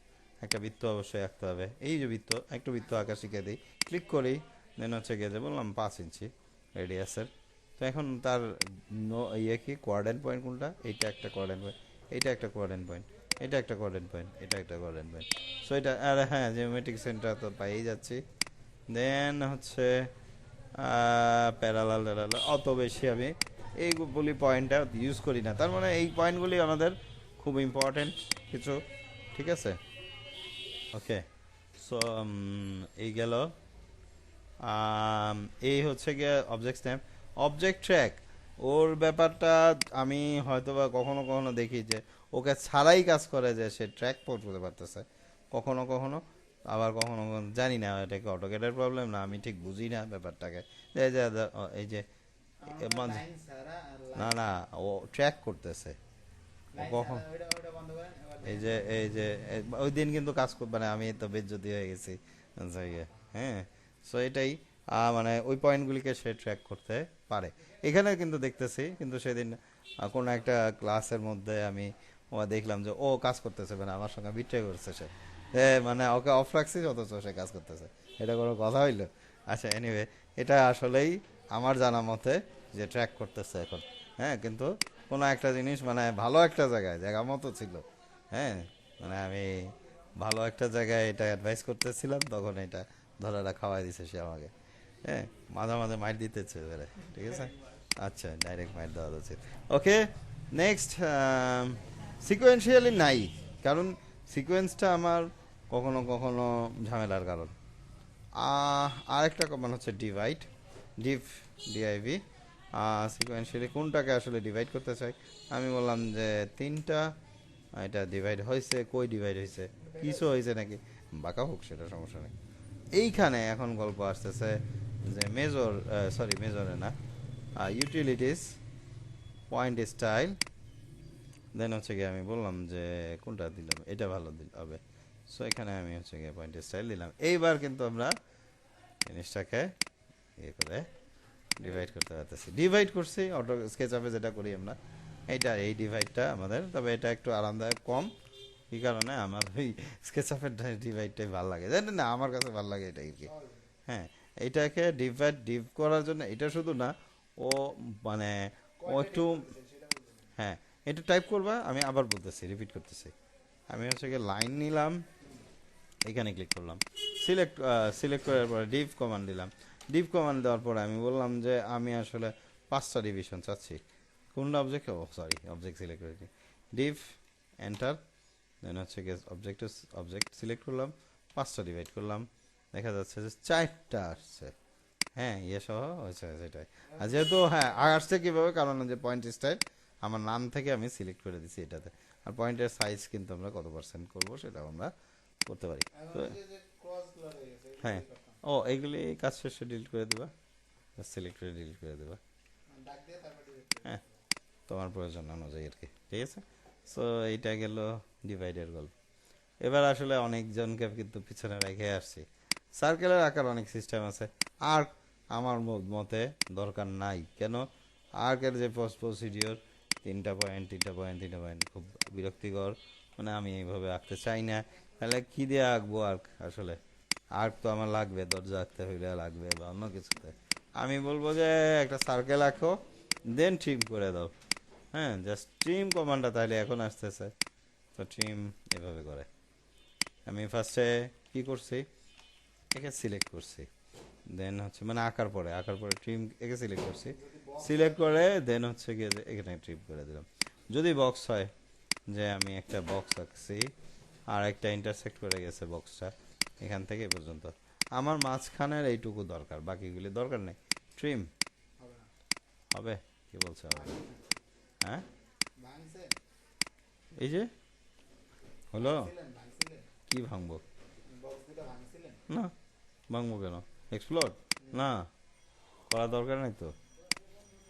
একটা বৃত্ত অবশ্যই আঁকতে হবে, এই যে বৃত্ত, একটু বৃত্ত আঁকা শিখে দিই, ক্লিক করি, দেন হচ্ছে গিয়ে যে বললাম 5 ইঞ্চি রেডিয়াসের। তো এখন তার ইয়ে কি কোয়ার্ডেন্ট পয়েন্ট কোনটা, এইটা একটা কোয়ার্ডেন্ট পয়েন্ট, এইটা একটা কোয়ার্ডেন্ট পয়েন্ট, এটা একটা কোয়ার্ডেন্ট পয়েন্ট, এটা একটা কোয়ার্ডেন্ট পয়েন্ট, সো এটা, আর হ্যাঁ জিওমেট্রিক সেন্টার তো পাইই যাচ্ছি। দেন হচ্ছে প্যারালাল ট্যারালাল, অত বেশি আমি এইগুলি পয়েন্টটা ইউজ করি না, তার মানে এই পয়েন্টগুলি আমাদের খুব ইম্পর্টেন্ট কিছু, ঠিক আছে। ওকে, সো এই গেল, এই হচ্ছে গিয়ে অবজেক্ট স্ন্যাপ। অবজেক্ট ট্র্যাক, ওর ব্যাপারটা আমি হয়তো বা কখনো কখনো দেখি যে ওকে ছাড়াই কাজ করে, যে সে ট্র্যাক করতে পারতেছে কখনো কখনো, আবার কখনো কখনো জানি না এটা কি অটোক্যাডের প্রবলেম না, আমি ঠিক বুঝি না ব্যাপারটাকে, এই যে এই যে না না, ও ট্র্যাক করতেছে কখন, এই যে ওই দিন কিন্তু কাজ করবে না, আমি তো বেজ্জতি হয়ে গেছি। আচ্ছা, হ্যাঁ, সো এটাই, মানে ওই পয়েন্টগুলিকে সে ট্র্যাক করতে পারে। এখানে কিন্তু দেখতেছি, কিন্তু সেদিন কোনো একটা ক্লাসের মধ্যে আমি দেখলাম যে ও কাজ করতেছে, মানে আমার সঙ্গে বিট্রে করছে সে, মানে ওকে অফ রাখছিস অথচ সে কাজ করতেছে, এটা কোনো কথা হইলো? আচ্ছা এনিওয়ে, এটা আসলেই আমার জানা মতে যে ট্র্যাক করতেছে এখন। হ্যাঁ কিন্তু কোনো একটা জিনিস মানে ভালো একটা জায়গায় জায়গা মতো ছিল, হ্যাঁ মানে আমি ভালো একটা জায়গায় এটা অ্যাডভাইস করতেছিলাম, তখন এটা ধরাটা খাওয়াই দিছে সে আমাকে, হ্যাঁ মাঝে মাঝে মাইর দিতেছে বেড়ে, ঠিক আছে। আচ্ছা ডাইরেক্ট মাইট দেওয়া উচিত। ওকে, নেক্সট সিকোয়েন্সিয়ালি নাই, কারণ সিকোয়েন্সটা আমার কখনো কখনো ঝামেলার কারণ। আরেকটা কমান হচ্ছে ডিভাইড, ডিভ, ডিআইভি। সিকোয়েন্সিয়ালি কোনটাকে আসলে ডিভাইড করতে চাই, আমি বললাম যে তিনটা, এটা ডিভাইড হয়েছে, কই ডিভাইড হয়েছে, কিছু হয়েছে নাকি, বাঁকা হোক সেটা সমস্যা নেই। এইখানে এখন গল্প আসতেছে যে মেজর, সরি মেজরে না, ইউটিলিটিস, পয়েন্ট স্টাইল, দেন হচ্ছে গিয়ে আমি বললাম যে কোনটা দিলাম, এটা ভালো হবে। সো এখানে আমি হচ্ছে গিয়ে পয়েন্ট স্টাইল দিলাম। এইবার কিন্তু আমরা জিনিসটাকে ইয়ে করে ডিভাইড করতে পারতেছি, ডিভাইড করছি অটো স্কেচ আপে যেটা করি আমরা, এইটা এই ডিভাইডটা আমাদের, তবে এটা একটু আরামদায়ক কম। কি কারণে, আমার ওই স্কেচ আপের ডিভাইডটাই ভালো লাগে, জানেন না, আমার কাছে ভালো লাগে এটা আর কি। হ্যাঁ, এটাকে ডিভ করার জন্য, এটা শুধু না, ও মানে ও একটু, হ্যাঁ একটু টাইপ করবা, আমি আবার বলতেছি, রিপিট করতেছি। আমি হচ্ছে গিয়ে লাইন নিলাম, এখানে ক্লিক করলাম, সিলেক্ট করার পরে ডিভ কমান্ড দিলাম। ডিভ কমান্ড দেওয়ার পরে আমি বললাম যে আমি আসলে 5টা ডিভিশন চাচ্ছি। কোনটা অবজেক্ট, ও সরি অবজেক্ট সিলেক্ট করেছি, ডিভ এন্টার, দেন হচ্ছে গিয়ে অবজেক্ট সিলেক্ট করলাম, 5টা ডিভাইড করলাম, দেখা যাচ্ছে যে 4টা আসছে। হ্যাঁ ইয়ে সহ হয়েছে সেটাই। আর যেহেতু হ্যাঁ আসছে কীভাবে, কারণ যে পয়েন্ট স্টাইল আমার নাম থেকে আমি সিলেক্ট করে দিছি এটাতে। আর পয়েন্টের সাইজ কিন্তু আমরা কত পার্সেন্ট করবো সেটাও আমরা করতে পারি। তো হ্যাঁ, ও এইগুলি কাজ শেষে ডিলিট করে দেবা, সিলেক্ট করে ডিলিট করে দেবা, হ্যাঁ তোমার প্রয়োজন অনুযায়ী আর কি, ঠিক আছে। সো এইটা গেল ডিভাইডের গল্প। এবার আসলে অনেকজনকে কিন্তু পিছনে রেখে আসছি। সার্কেলের আকার অনেক সিস্টেম আছে, আর আমার মতে দরকার নাই। কেন, আর্কের যে প্রসিডিওর, 3টা পয়েন্ট খুব বিরক্তিকর, মানে আমি এইভাবে আঁকতে চাই না। তাহলে কী দিয়ে আঁকবো আর্ক, আসলে আর্ক তো আমার লাগবে, দরজা আঁকতে হইলে লাগবে বা অন্য কিছুতে। আমি বলবো যে একটা সার্কেল আঁকো, দেন ট্রিম করে দাও। হ্যাঁ, জাস্ট ট্রিম কমান্ডটা তাহলে এখন আসতেছে, তো ট্রিম এভাবে করে। আমি ফার্স্টে কি করছি, একে সিলেক্ট করছি, দেন হচ্ছে মানে আঁকার পরে ট্রিম, একে সিলেক্ট করছি, সিলেক্ট করে দেন হচ্ছে গিয়ে এখানে ট্রিম করে দিলাম। যদি বক্স হয়, যে আমি একটা বক্স আঁকছি আর একটা ইন্টারসেক্ট করে গেছে বক্সটা এখান থেকে এ পর্যন্ত, আমার মাঝখানের এইটুকু দরকার, বাকিগুলি দরকার নেই। ট্রিম হবে, কি বলছে হবে, হ্যাঁ এই যে হলো, কি ভাঙবো, না ভাঙবো কেন, এক্সপ্লোর না করা দরকার নেই তো।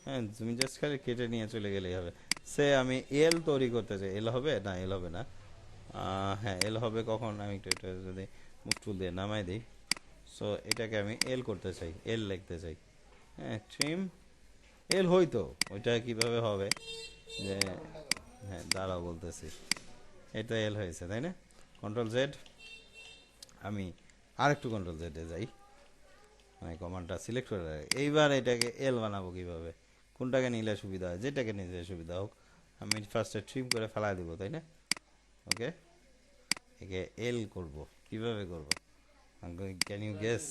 হ্যাঁ তুমি জাস্ট খালি কেটে নিয়ে চলে গেলেই হবে। সে আমি এল তৈরি করতে চাই, এল হবে না, এল হবে না, হ্যাঁ এল হবে কখন, আমি একটু এটা যদি মুখ টুল দিয়ে নামাই দিই। সো এটাকে আমি এল করতে চাই, এল লিখতে চাই। হ্যাঁ ট্রিম এল হইতো, ওইটা কিভাবে হবে, যে হ্যাঁ দাঁড়াও বলতেছি, এটা এল হয়েছে তাই না, কন্ট্রোল জেড, আমি আরেকটু কন্ট্রোল জেডে যাই, মানে কমান্ডটা সিলেক্ট করে রাখি। এইবার এটাকে এল বানাবো কিভাবে, কোনটাকে নিলে সুবিধা হয়, যেটাকে নিলে সুবিধা হোক, আমি ফার্স্টে ট্রিম করে ফেলা দিব তাই না। ওকে, একে এল করব, কিভাবে করব, ক্যান ইউ গেস,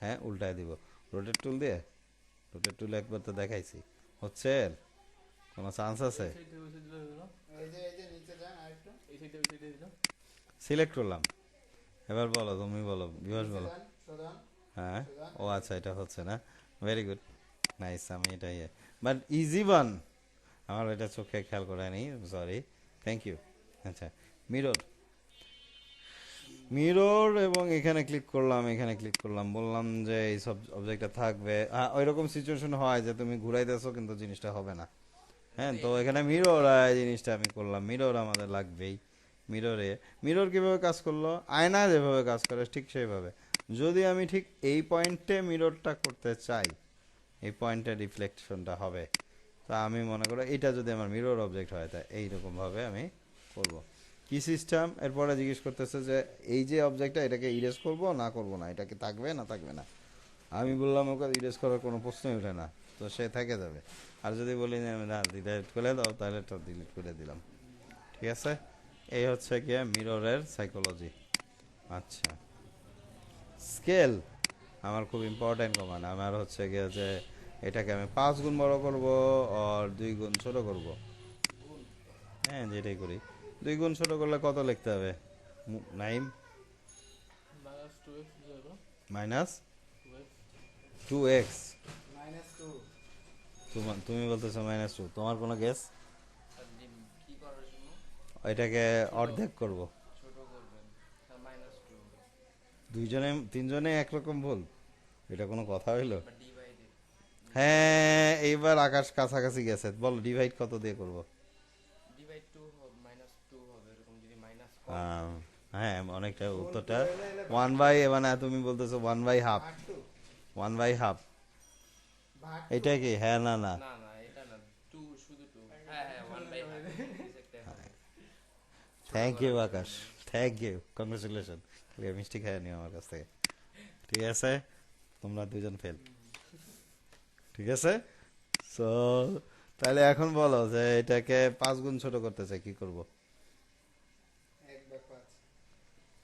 হ্যাঁ উল্টায় দিব, রোটেট টুল দিয়ে, রোটেট টুল একবার তো দেখাইছি, হচ্ছে এর কোনো চান্স আছে, সিলেক্ট করলাম। এবার বলো, তুমি বলো, বিভাস বলো, হ্যাঁ ও আচ্ছা এটা হচ্ছে না, ভেরি গুড, নাইস, আমি এটা ইয়ে, বাট ইজি ওয়ান, আমার এটা চোখে খেয়াল করে নি, সরি, থ্যাংক ইউ। আচ্ছা মিরর, মিরর এবং এখানে ক্লিক করলাম, এখানে ক্লিক করলাম, বললাম যে এই সব অবজেক্টটা থাকবে, ওই রকম সিচুয়েশন হয় যে তুমি ঘুরাইতেছো কিন্তু জিনিসটা হবে না। হ্যাঁ তো এখানে মিরর জিনিসটা আমি করলাম, মিরর আমাদের লাগবেই। মিররে, মিরর কিভাবে কাজ করলো, আয়না যেভাবে কাজ করে ঠিক সেইভাবে, যদি আমি ঠিক এই পয়েন্টে মিররটা করতে চাই, এই পয়েন্টে রিফ্লেকশনটা হবে, তা আমি মনে করি এটা যদি আমার মিরর অবজেক্ট হয়, তা এইরকমভাবে আমি করব। কি সিস্টেম, এরপরে জিজ্ঞেস করতেছে যে এই যে অবজেক্টটা, এটাকে ইরেজ করব না করব না, এটাকে থাকবে না থাকবে না, আমি বললাম ওকে ইরেজ করার কোনো প্রশ্নই ওঠে না, তো সে থেকে যাবে। আর যদি বলি না ডিলিট করে দাও, তাহলে এটা ডিলিট করে দিলাম, ঠিক আছে। এই হচ্ছে গিয়ে মিররের সাইকোলজি। আচ্ছা, স্কেল আমার খুব ইম্পর্টেন্ট কমান্ড, আমার হচ্ছে গিয়ে যে এটাকে আমি 5 গুণ বড় করব আর 2 গুণ ছোট করব। হ্যাঁ, যেটাই করি 2 গুণ ছোট করলে কত লিখতে হবে? Naim minus 2x। তুমি বলতেছো -2, তোমার কোনো গেস? এটাকে অর্ধেক করব। তিনজনে একরকম ভুল, এটা কোনো কথা হইলো? হ্যাঁ, এইবার আকাশ কাছাকাছি গেছে। বল ডিভাইড কত দিয়ে করব? আহ, হ্যাঁ, অনেকটা উত্তরটা 1/, মানে তুমি বলতেছো 1/2। 1/2 এটা কি? হ্যাঁ, না না, thank you Akash, thank you, congratulation. মিষ্টি খাই নিও আমার কাছ থেকে। ঠিক আছে, তোমরা দুজন ফেল। ঠিক আছে, সো তাহলে এখন বলো যে এটাকে 5 গুণ ছোট করতে চাই, কি করব?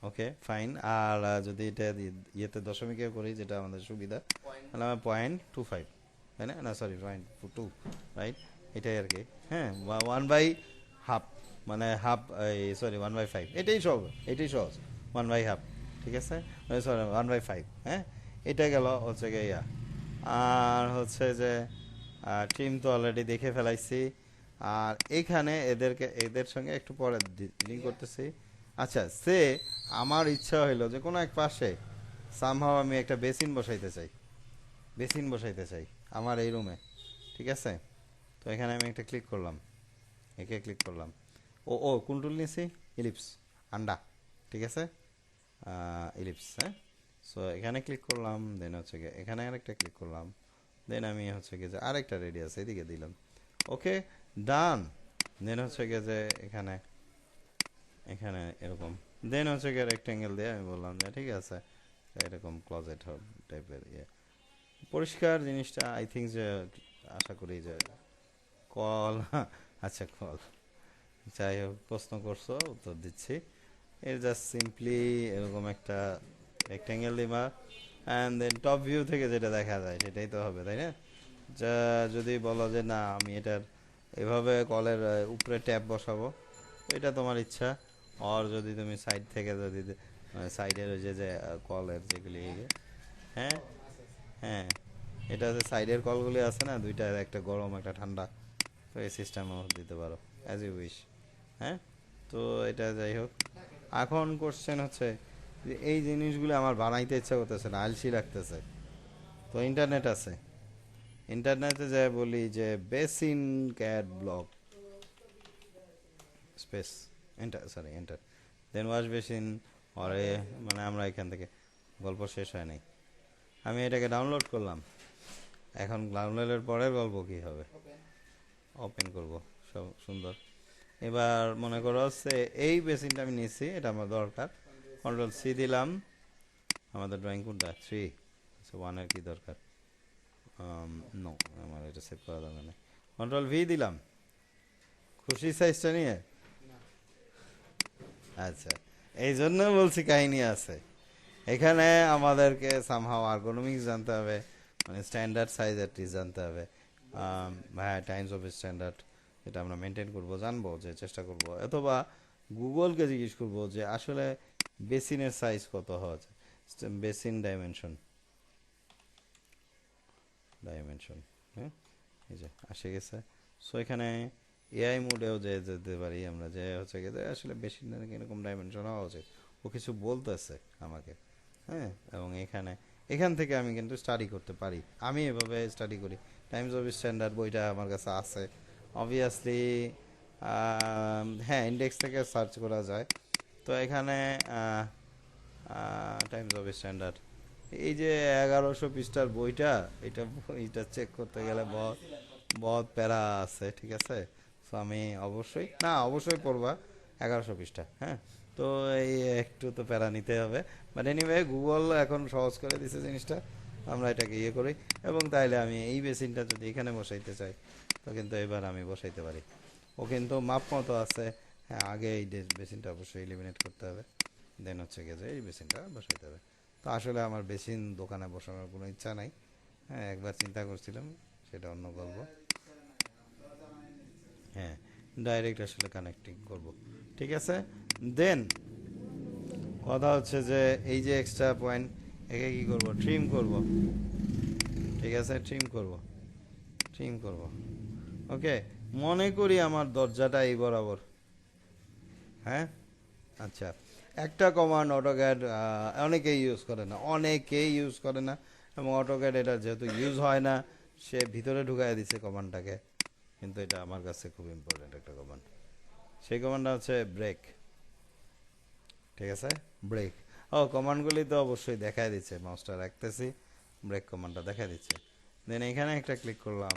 Okay fine. আর যদি এটা ইয়েতে দশমিকে করি, যেটা আমাদের সুবিধা, তাহলে আমার 0.25, তাই না? না সরি, 0.2, রাইট? এটাই আর কি। হ্যাঁ, 1/2, মানে হাফ, সরি 1/5, এটাই সহজ, এটাই সহজ। 1/2, ঠিক আছে, সরি 1/5। হ্যাঁ, এটা গেল হচ্ছে গিয়ে ইয়া। আর হচ্ছে যে টিম তো অলরেডি দেখে ফেলাইছি। আর এখানে এদের সঙ্গে একটু পরে ডিলিং করতেছি। আচ্ছা, আমার ইচ্ছা হইলো যে কোনো এক পাশে সামহাও আমি একটা বেসিন বসাইতে চাই, বেসিন বসাইতে চাই আমার এই রুমে। ঠিক আছে, তো এখানে আমি একটা ক্লিক করলাম, একে ক্লিক করলাম। ও কোন টুল নিয়েছি? ইলিপস, আন্ডা। ঠিক আছে, ইলিপস। হ্যাঁ, সো এখানে ক্লিক করলাম, দেন হচ্ছে গিয়ে এখানে আরেকটা ক্লিক করলাম, দেন আমি হচ্ছে গিয়ে যে আরেকটা রেডিয়াস এদিকে দিলাম। ওকে, ডান। দেন হচ্ছে গিয়ে যে এখানে এখানে এরকম, দেন হচ্ছে গিয়ে রেক্টেঙ্গেল দিয়ে আমি বললাম যে ঠিক আছে, এরকম ক্লোজেট টাইপের ইয়ে পরিষ্কার জিনিসটা। আই থিঙ্ক যে আশা করি যে কল আচ্ছা কল, যাই হোক, প্রশ্ন করছো, উত্তর দিচ্ছি। এর জাস্ট সিম্পলি এরকম একটা রেক্টেঙ্গেল দিবা, অ্যান্ড দেন টপ ভিউ থেকে যেটা দেখা যায় সেটাই তো হবে, তাই না? যা, যদি বলো যে না আমি এটার এভাবে কলের উপরে ট্যাপ বসাবো, এটা তোমার ইচ্ছা। আর যদি তুমি সাইড থেকে যদি সাইডের ওই যে কলের যেগুলি, হ্যাঁ হ্যাঁ, এটা হচ্ছে সাইডের কলগুলি আছে না দুইটা, একটা গরম একটা ঠান্ডা, তো এই সিস্টেমও দিতে পারো, অ্যাজ ইউ উইশ। হ্যাঁ, তো এটা যাই হোক। এখন কোশ্চেন হচ্ছে যে এই জিনিসগুলো আমার বানাইতে ইচ্ছা করতেছে না, আলসি লাগতেছে। তো ইন্টারনেট আছে, ইন্টারনেটে যাই বলি যে basin cat block space enter, sorry enter, then wash basin. অরে, মানে আমরা এখান থেকে, গল্প শেষ হয় নাই, আমি এটাকে ডাউনলোড করলাম। এখন ডাউনলোডের পরের গল্প কি হবে? ওপেন করব, সব সুন্দর। এবার মনে করো হচ্ছে এই বেসিনটা আমি নিচ্ছি, এটা আমার দরকার। কন্ট্রোল C দিলাম। আমাদের ড্রয়িং কোনটা? 3, আচ্ছা 1-এর কি দরকার? নো, আমার এটা সেভ করা দরকার নেই। কন্ট্রোল V দিলাম, খুশি সাইজটা নিয়ে। আচ্ছা, এই জন্য বলছি কাহিনী আছে এখানে। আমাদেরকে সামহাও আর্গোনমিক্স জানতে হবে, মানে স্ট্যান্ডার্ড সাইজ এট লিস্ট জানতে হবে। হ্যাঁ, টাইমস অফ স্ট্যান্ডার্ড, এটা আমরা মেনটেন করব, জানবো, যে চেষ্টা করব, অথবা গুগলকে জিজ্ঞেস করব যে আসলে বেসিনের সাইজ কত হওয়া যায়, বেসিন ডাইমেনশন, ডাইমেনশন। হ্যাঁ, এই যে আসে গেছে। সো এখানে এআই মোডেও যে যেতে পারি আমরা, যে হচ্ছে গিয়ে আসলে বেসিন এরকম ডাইমেনশন হওয়া উচিত, ও কিছু বলতেছে আমাকে। হ্যাঁ, এবং এখান থেকে আমি কিন্তু স্টাডি করতে পারি, আমি এভাবে স্টাডি করি। টাইমস অফ স্ট্যান্ডার্ড বইটা আমার কাছে আছে অবভিয়াসলি। হ্যাঁ, ইন্ডেক্স থেকে সার্চ করা যায়। তো এখানে টাইমস অফ স্ট্যান্ডার্ড, এই যে 1100 পৃষ্ঠার বইটা, এটা চেক করতে গেলে বহুত বহুত প্যারা আছে। ঠিক আছে, তো আমি অবশ্যই পড়বা 1100 পৃষ্ঠা। হ্যাঁ, তো এই একটু তো প্যারা নিতে হবে। বাট এনিওয়ে, গুগল এখন সহজ করে দিছে জিনিসটা, আমরা এটাকে ইয়ে করি। এবং তাইলে আমি এই বেসিনটা যদি এখানে বসাইতে চাই, তো কিন্তু এবার আমি বসাইতে পারি। ও কিন্তু মাপ মতো আছে। হ্যাঁ, আগে এই বেসিনটা অবশ্যই এলিমিনেট করতে হবে, দেন হচ্ছে গিয়ে যে এই বেসিনটা বসাইতে হবে। তো আসলে আমার বেসিন দোকানে বসানোর কোনো ইচ্ছা নাই। হ্যাঁ, একবার চিন্তা করছিলাম, সেটা অন্য গল্প। হ্যাঁ, ডাইরেক্ট আসলে কানেক্টিং করব, ঠিক আছে। দেন কথা হচ্ছে যে এই যে এক্সট্রা পয়েন্ট, একে কি করব, ট্রিম করব, ঠিক আছে, ট্রিম করব। ওকে, মনে করি আমার দরজাটা এই বরাবর, হ্যাঁ। আচ্ছা, একটা কমান্ড অটোক্যাড অনেকেই ইউজ করে না এবং অটোক্যাড এটা যেহেতু ইউজ হয় না, সে ভিতরে ঢুকাই দিছে কমান্ডটাকে, কিন্তু এটা আমার কাছে খুব ইম্পর্টেন্ট একটা কমান্ড। সেই কমান্ডটা হচ্ছে ব্রেক, ঠিক আছে, ব্রেক। ও, কমান্ডগুলি তো অবশ্যই দেখাই দিচ্ছে, মাউসটা রাখতেছি, ব্রেক কমান্ডটা দেখা দিচ্ছে। দেন এখানে একটা ক্লিক করলাম,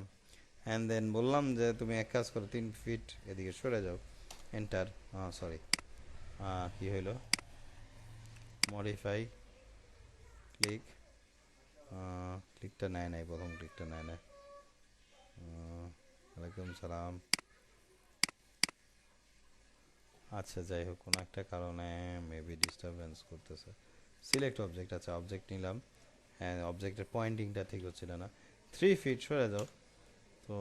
অ্যান্ড দেন বললাম যে তুমি এক কাজ করো, 3 ফিট এদিকে সরে যাও, এন্টার। সরি, কি হইল, মডিফাই ক্লিক, ক্লিকটা নেয় নাই, প্রথম ক্লিকটা নেয় নাই। ওয়ালাইকুম সালাম। আচ্ছা, যাই হোক, কোনো একটা কারণে মেবি ডিস্টারবেন্স করতেছে। সিলেক্ট অবজেক্ট, আচ্ছা অবজেক্ট নিলাম, হ্যাঁ অবজেক্টের পয়েন্টিংটা ঠিক হচ্ছিল না, 3 ফিট সরে যাও, তো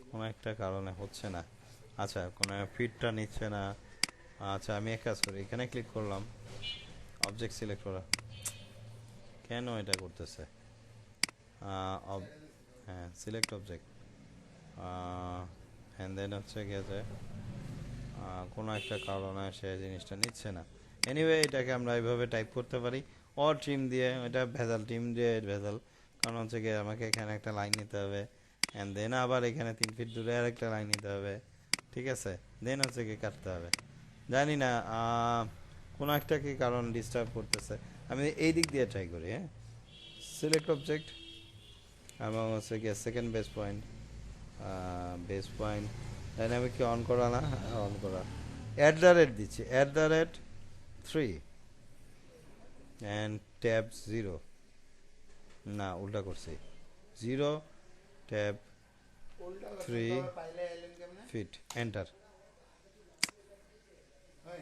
কোনো একটা কারণে হচ্ছে না। আচ্ছা, কোনো ফিটটা নিচ্ছে না। আচ্ছা, আমি এক কাজ করি, এখানে ক্লিক করলাম, অবজেক্ট সিলেক্ট করা, কেন এটা করতেছে? হ্যাঁ, সিলেক্ট অবজেক্ট, অ্যান্ড দেন হচ্ছে গিয়ে যে কোনো একটা কারণে সে জিনিসটা নিচ্ছে না। এনিওয়ে, এটাকে আমরা এইভাবে টাইপ করতে পারি, অর ট্রিম দিয়ে, এটা ভেজাল, ট্রিম দিয়ে ভেজাল, কারণ হচ্ছে গিয়ে আমাকে এখানে একটা লাইন নিতে হবে, অ্যান্ড দেন আবার এখানে 3 ফিট দূরে আরেকটা লাইন নিতে হবে, ঠিক আছে, দেন হচ্ছে গিয়ে কাটতে হবে। জানি না কোনো একটা কি কারণ ডিস্টার্ব করতেছে। আমি এই দিক দিয়ে ট্রাই করি, হ্যাঁ, সিলেক্ট অবজেক্ট এবং হচ্ছে গিয়ে সেকেন্ড বেস পয়েন্ট ডাইনামিক কি অন করা না, অন করা, @ দিচ্ছি, @3 অ্যান্ড ট্যাব 0, না উল্টা করছি, 0 ট্যাব 3 ফিট, এন্টার।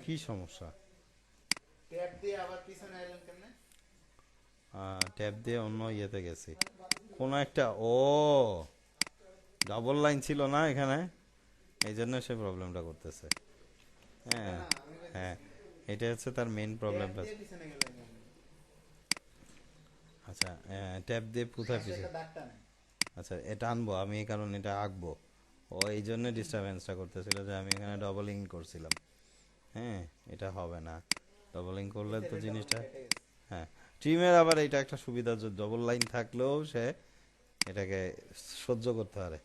কি সমস্যা, ট্যাব দিয়ে অন্য ইয়েতে গেছি, কোনো একটা, ও ডাবল লাইন ছিল না এখানে, এই জন্য সে প্রবলেমটা করতেছে। হ্যাঁ, হ্যাঁ, এটা হচ্ছে তার মেইন প্রবলেমটা। আচ্ছা, ট্যাব দিয়ে কোথায় পিছিয়ে, আচ্ছা এটা আনবো আমি, এই কারণে এটা আঁকবো, ও এই জন্য ডিস্টারবেন্সটা করতেছিল যে আমি এখানে ডবলিং করছিলাম। হ্যাঁ, এটা হবে না, ডবলিং করলে তো জিনিসটা, হ্যাঁ, ট্রিমের আবার এটা একটা সুবিধা যে ডবল লাইন থাকলেও সে এটাকে সহ্য করতে পারে।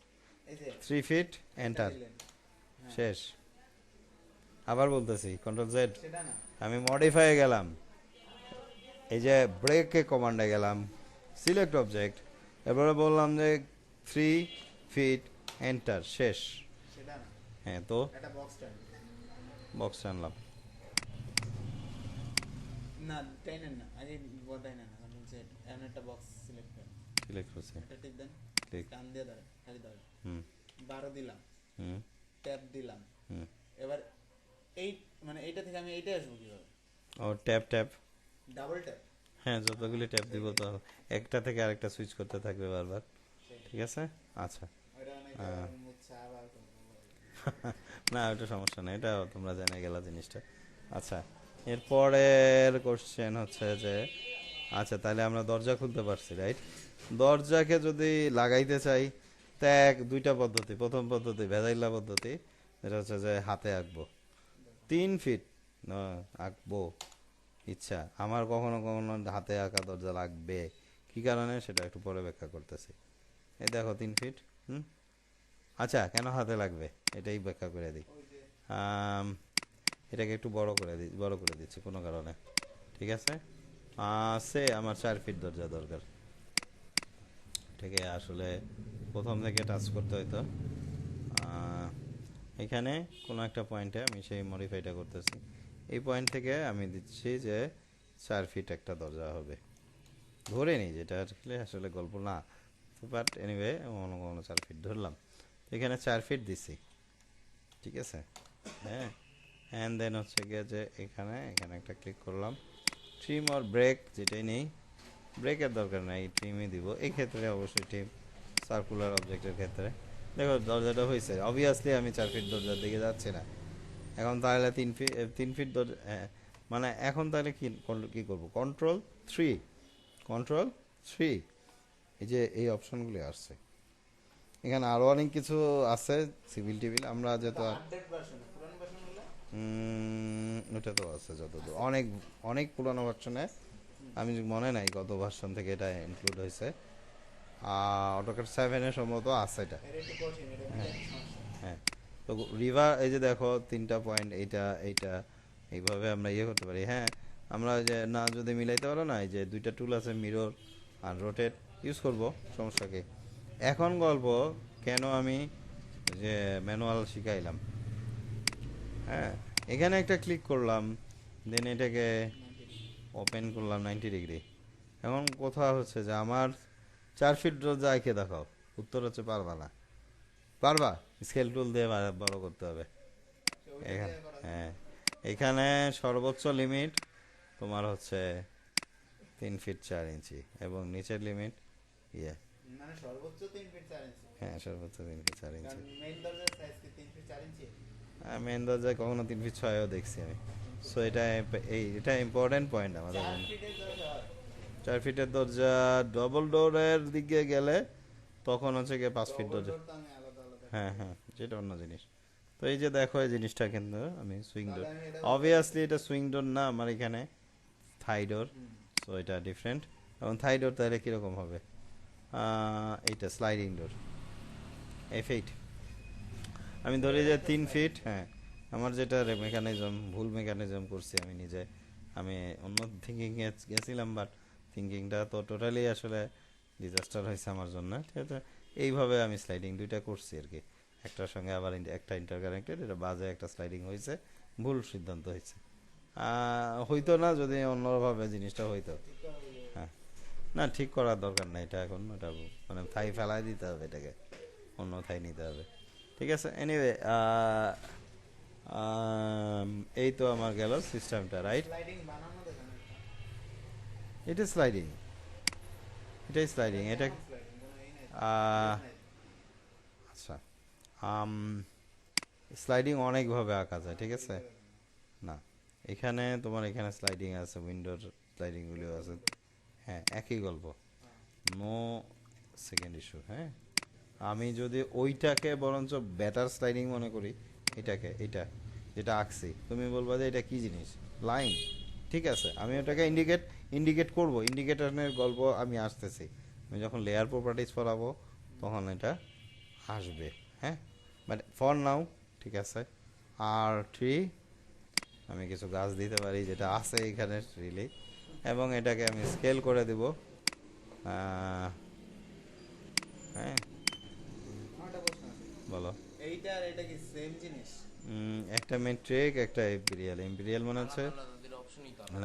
3 ফিট, এন্টার, শেষ। আবার বলতেছি, কন্ট্রোল Z, আমি মডিফাই গেলাম, এই যে ব্রেকে কমান্ডে গেলাম, সিলেক্ট অবজেক্ট, এরপরে বললাম যে 3 ফিট, এন্টার, শেষ। হ্যাঁ, তো বক্স টানলাম, না টাইনেন না, আগে বদাই না, কন্ট্রোল Z, এমন একটা বক্স সিলেক্ট করেন, সিলেক্ট করছি, এটা টিপ দেন, ক্লিক, টান দিয়ে ধরেন, খালি ধরেন, হুম 12 দিলাম, হুম ট্যাপ দিলাম, হুম, এবার এই মানে এইটা থেকে আমি এইটা আসবো কিভাবে? ও ট্যাপ, ডাবল ট্যাপ, হ্যাঁ যতগুলি ট্যাপ দিব তো একটা থেকে আরেকটা সুইচ করতে থাকবে বারবার, ঠিক আছে। আচ্ছা, ওইটা অনেক হ্যাঁ। মুচ্ছা আবার করবো। না ওটা সমস্যা নেই, এটা তোমরা জেনে গেলা জিনিসটা। আচ্ছা, এরপরের কোশ্চেন হচ্ছে যে, আচ্ছা তাহলে আমরা দরজা খুলতে পারছি, রাইট। দরজাকে যদি লাগাইতে চাই, তা দুইটা পদ্ধতি, প্রথম পদ্ধতি ভেজাইলা পদ্ধতি, যেটা হচ্ছে যে হাতে আঁকবো, 3 ফিট আঁকবো, ইচ্ছা আমার কখনো কখনো হাতে আঁকা দরজা লাগবে, কি কারণে সেটা একটু পরে ব্যাখ্যা করতেছি। এই দেখো 3 ফিট, হুম, আচ্ছা কেন হাতে লাগবে এটাই ব্যাখ্যা করে দিই। এটাকে একটু বড় করে দিচ্ছি কোনো কারণে, ঠিক আছে। সে আমার 4 ফিট দরজা দরকার, ঠিক আছে, আসলে প্রথম থেকে টাচ করতে হইতো। এখানে কোনো একটা পয়েন্টে আমি সেই মডিফাইটা করতেছি, এই পয়েন্ট থেকে আমি দিচ্ছি যে 4 ফিট একটা দরজা হবে, ধরে নিই, যেটা আসলে গল্প না, বাট এনিওয়ে অন্য কোনো 4 ফিট ধরলাম, এখানে 4 ফিট দিছি, ঠিক আছে। হ্যাঁ, অ্যান্ড দেন হচ্ছে গিয়ে যে এখানে একটা ক্লিক করলাম, ট্রিম অর ব্রেক যেটাই নেই, ব্রেকের দরকার নাই, ট্রিমই দিব এই ক্ষেত্রে, অবশ্যই ট্রিম সার্কুলার অবজেক্টের ক্ষেত্রে। দেখো দরজাটা হয়েছে, অবভিয়াসলি আমি 4 ফিট দরজার দিকে যাচ্ছি না এখন, তাহলে 3 ফিট 3 ফিট দরজা, মানে এখন তাহলে কি করব, কন্ট্রোল 3, কন্ট্রোল 3, এই যে এই অপশনগুলি আসছে এখানে, আরও অনেক কিছু আছে সিভিল টিভিল, আমরা যেহেতু আপডেট ভার্সন পুরানো ভার্সনগুলো ওটা তো আছে যতদূর, অনেক অনেক পুরানো ভার্সনে, আমি মনে নাই কত ভার্সন থেকে এটা ইনক্লুড হয়েছে, অটোক্যাড 7-এ সম্ভবত আছে এটা। এর একটু কঠিন, এটা হ্যাঁ একটু সমস্যা। হ্যাঁ, তো রিভার এই যে দেখো 3টা পয়েন্ট, এইটা এইটা এইভাবে আমরা ইয়ে করতে পারি। হ্যাঁ, আমরা যে না যদি মিলাইতে পারো না, এই যে 2টা টুল আছে, মিরর আর রোটেট, ইউজ করব, সমস্যা কি। এখন গল্প কেন আমি যে ম্যানুয়াল শিখাইলাম, হ্যাঁ, এখানে একটা ক্লিক করলাম, দেন এটাকে 90 ওপেন করলাম 90 ডিগ্রি। এখন কথা হচ্ছে যে আমার 4 ফিট দরজা এঁকে দেখাও, উত্তর হচ্ছে পারবা না। পারবা, স্কেল টুল দিয়ে বড় করতে হবে ওইটা এখানে। দিয়ে করা যায়। হ্যাঁ, এখানে সর্বোচ্চ লিমিট তোমার হচ্ছে 3 ফিট 4 ইঞ্চি, এবং নিচের লিমিট ইয়ে, মানে সর্বোচ্চ 3 ফিট 4 ইঞ্চি, হ্যাঁ সর্বোচ্চ 3 ফিট 4 ইঞ্চি। কারণ মেইন দরজার সাইজ কি 3 ফিট 4 ইঞ্চি? মেন দরজায় কখনো 3 ফিট 6ও দেখছি আমি। সো এটা ইম্পর্টেন্ট পয়েন্ট আমাদের 4 জন্য। ফিটের দরজা হয় 4 ফিটের দরজা ডবল ডোরের দিকে গেলে তখন হচ্ছে গিয়ে 5 ফিট ডবল দরজা। ডোর তো আমি আলাদা আলাদা হ্যাঁ হ্যাঁ, যেটা অন্য জিনিস। তো এই যে দেখো এই জিনিসটা কিন্তু আমি সুইং ডোর, তাহলে আমি এটা অবভিয়াসলি এটা সুইং ডোর না, আমার এখানে থাই ডোর, সো এটা ডিফারেন্ট। এবং থাই ডোর তাহলে কীরকম হবে, এইটা স্লাইডিং ডোর, F8। আমি ধরি যে 3 ফিট, হ্যাঁ, আমার যেটা মেকানিজম, ভুল মেকানিজম করছি আমি নিজে, আমি অন্য থিঙ্কিং গেছিলাম, বাট থিঙ্কিংটা তো টোটালি আসলে ডিজাস্টার হয়েছে আমার জন্য, ঠিক আছে। এইভাবে আমি স্লাইডিং 2টা করছি আর কি, একটার সঙ্গে আবার একটা ইন্টারকানেক্টেড, এটা বাজে একটা স্লাইডিং হয়েছে, ভুল সিদ্ধান্ত হয়েছে। হইতো না যদি অন্যভাবে জিনিসটা হইতো। ঠিক করা হয়ে যাবে। হ্যাঁ, না ঠিক করার দরকার নাই এটা এখন, এটা মানে থাই ফেলাই দিতে হবে, এটাকে অন্য থাই নিতে হবে, ঠিক আছে। এনিওয়ে, এই তো আমার গেল সিস্টেমটা, রাইট। স্লাইডিং বানানো দেখেন এটা স্লাইডিং, এটাই স্লাইডিং, এটা স্লাইডিং কোনো এই নাই আহ, নাই। আচ্ছা, স্লাইডিং অনেকভাবে আঁকা যায়, ঠিক আছে। না, এখানে তোমার এখানে স্লাইডিং আছে, উইন্ডোর স্লাইডিংগুলিও আছে, হ্যাঁ একই গল্প, নো সেকেন্ড ইস্যু। হ্যাঁ, আমি যদি ওইটাকে বরঞ্চ বেটার স্লাইডিং মনে করি, এটাকে, এটা যেটা আঁকছি, তুমি বলবা যে এটা কি জিনিস, লাইন, ঠিক আছে, আমি ওটাকে ইন্ডিকেট করব, ইন্ডিকেটরের গল্প আমি আসতেছি, আমি যখন লেয়ার প্রপার্টিজ পড়াবো তখন এটা আসবে। হ্যাঁ, বাট ফর নাও, ঠিক আছে। R3, আমি কিছু গাছ দিতে পারি যেটা আছে এখানে রিলি, এবং এটাকে আমি স্কেল করে দিব। হ্যাঁ, আমার একটা প্রশ্ন আছে, বলো। এইটা আর এটা কি সেম জিনিস? একটা মেট্রিক, একটা ইম্পিরিয়াল। ইম্পিরিয়াল মনে হচ্ছে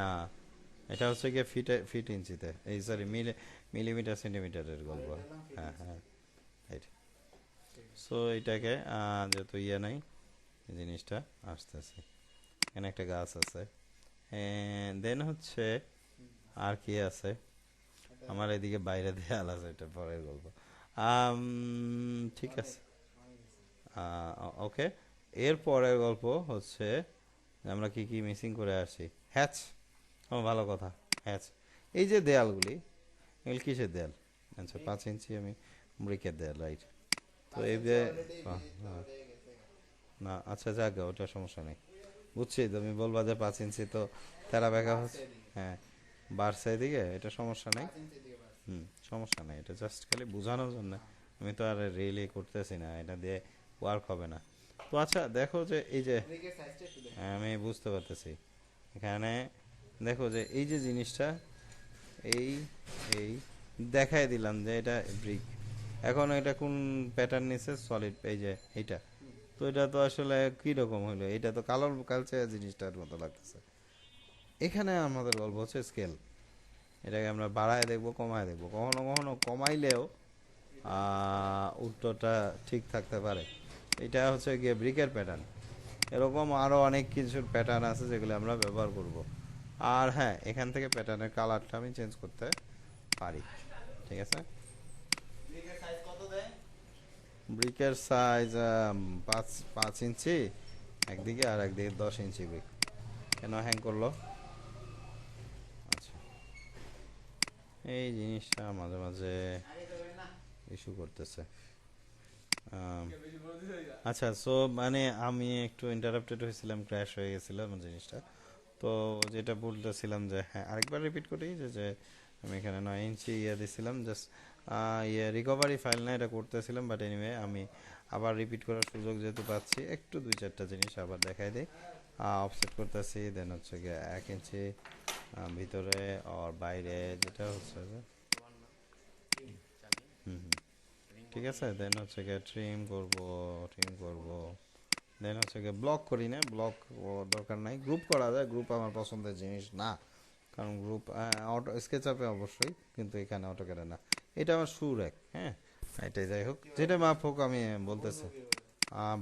না, এটা হচ্ছে গিয়ে ফিট ইঞ্চিতে, এই সরি মিলিমিটার সেন্টিমিটারের গল্প। হ্যাঁ হ্যাঁ, রাইট। সো এটাকে যেহেতু ইয়ে নাই, এই জিনিসটা আসতেছে, এখানে একটা গাছ আছে, দেন হচ্ছে আর কি আছে, আমার এদিকে বাইরে দেয়াল আছে, এটা পরের গল্প। ঠিক আছে, ওকে। এর পরের গল্প হচ্ছে আমরা কি কি মিসিং করে আসছি। হ্যাচ, ভালো কথা, হ্যাচ। এই যে দেয়ালগুলি, এগুলি কিসের দেয়াল? আচ্ছা 5 ইঞ্চি, আমি ব্রিকের দেয়াল, রাইট। তো এই যে না, আচ্ছা যাক, ওটা সমস্যা নেই, বুঝছি। তুমি বলবা যে 5 ইঞ্চি তো তেরা ব্যাকা হচ্ছে, হ্যাঁ বাড়ছে এদিকে, এটা সমস্যা নেই। 5 ইঞ্চি দিকে বাড়ছে। সমস্যা নেই, এটা জাস্ট খালি বোঝানোর জন্য, আমি তো আর রিয়েলি করতেছি না, এটা দিয়ে ওয়ার্ক হবে না। তো আচ্ছা দেখো যে এই যে, ব্রেকের সাইজটা একটু দেখেন। আমি বুঝতে পারতেছি, এখানে দেখো যে এই যে জিনিসটা, এই এই দেখাই দিলাম যে এটা ব্রিক, এখন এটা কোন প্যাটার্ন নিছে, সলিড, এই যে এইটা, তো এটা তো আসলে কীরকম হইলো, এটা তো কালোর কালচে জিনিসটার মতো লাগতেছে। এখানে আমাদের গল্প হচ্ছে স্কেল, এটাকে আমরা বাড়ায় দেখবো, কমায় দেখবো, কখনো কখনো কমাইলেও উত্তরটা ঠিক থাকতে পারে। এটা হচ্ছে গিয়ে ব্রিকের প্যাটার্ন, এরকম আরও অনেক কিছুর প্যাটার্ন আছে যেগুলো আমরা ব্যবহার করব। আর হ্যাঁ, এখান থেকে প্যাটার্নের কালারটা আমি চেঞ্জ করতে পারি, ঠিক আছে। ব্রিকের সাইজ কত দেয়? ব্রিকের সাইজ 5 ইঞ্চি একদিকে, আর একদিকে 10 ইঞ্চি ব্রিক। কেন হ্যাং করলো? আচ্ছা, এই জিনিসটা মাঝে মাঝে আগে যাবে না ইস্যু করতেছে। বেশি বড় দিতে হইবা। আচ্ছা, সো মানে আমি একটু ইন্টারাপ্টেড হয়েছিলাম, ক্র্যাশ হয়ে গেছিল আমার জিনিসটা। তো যেটা বলতেছিলাম যে হ্যাঁ, আরেকবার রিপিট করি যে আমি এখানে 9 ইঞ্চি দিছিলাম, জাস্ট রিকভারি ফাইল না এটা করতেছিলাম, বাট এনিওয়ে আমি আবার রিপিট করার সুযোগ যেহেতু পাচ্ছি, একটু 2-4টা জিনিস আবার দেখাই দিই। অফসেট করতেছি, দেন হচ্ছে গিয়ে 1 ইঞ্চি ভিতরে আর বাইরে, যেটা হচ্ছে যে হুম হুম ঠিক আছে। দেন হচ্ছে গিয়ে ট্রিম করব। দেন হচ্ছে গিয়ে ব্লক করি না, ব্লক দরকার নাই, গ্রুপ করা যায়, গ্রুপ আমার পছন্দের জিনিস না, কারণ গ্রুপ অটো স্কেচআপে অবশ্যই, কিন্তু এখানে অটোক্যাডে না। এটা আমার সুর এক, হ্যাঁ, এটাই যাই হোক, যেটা মাপ হোক আমি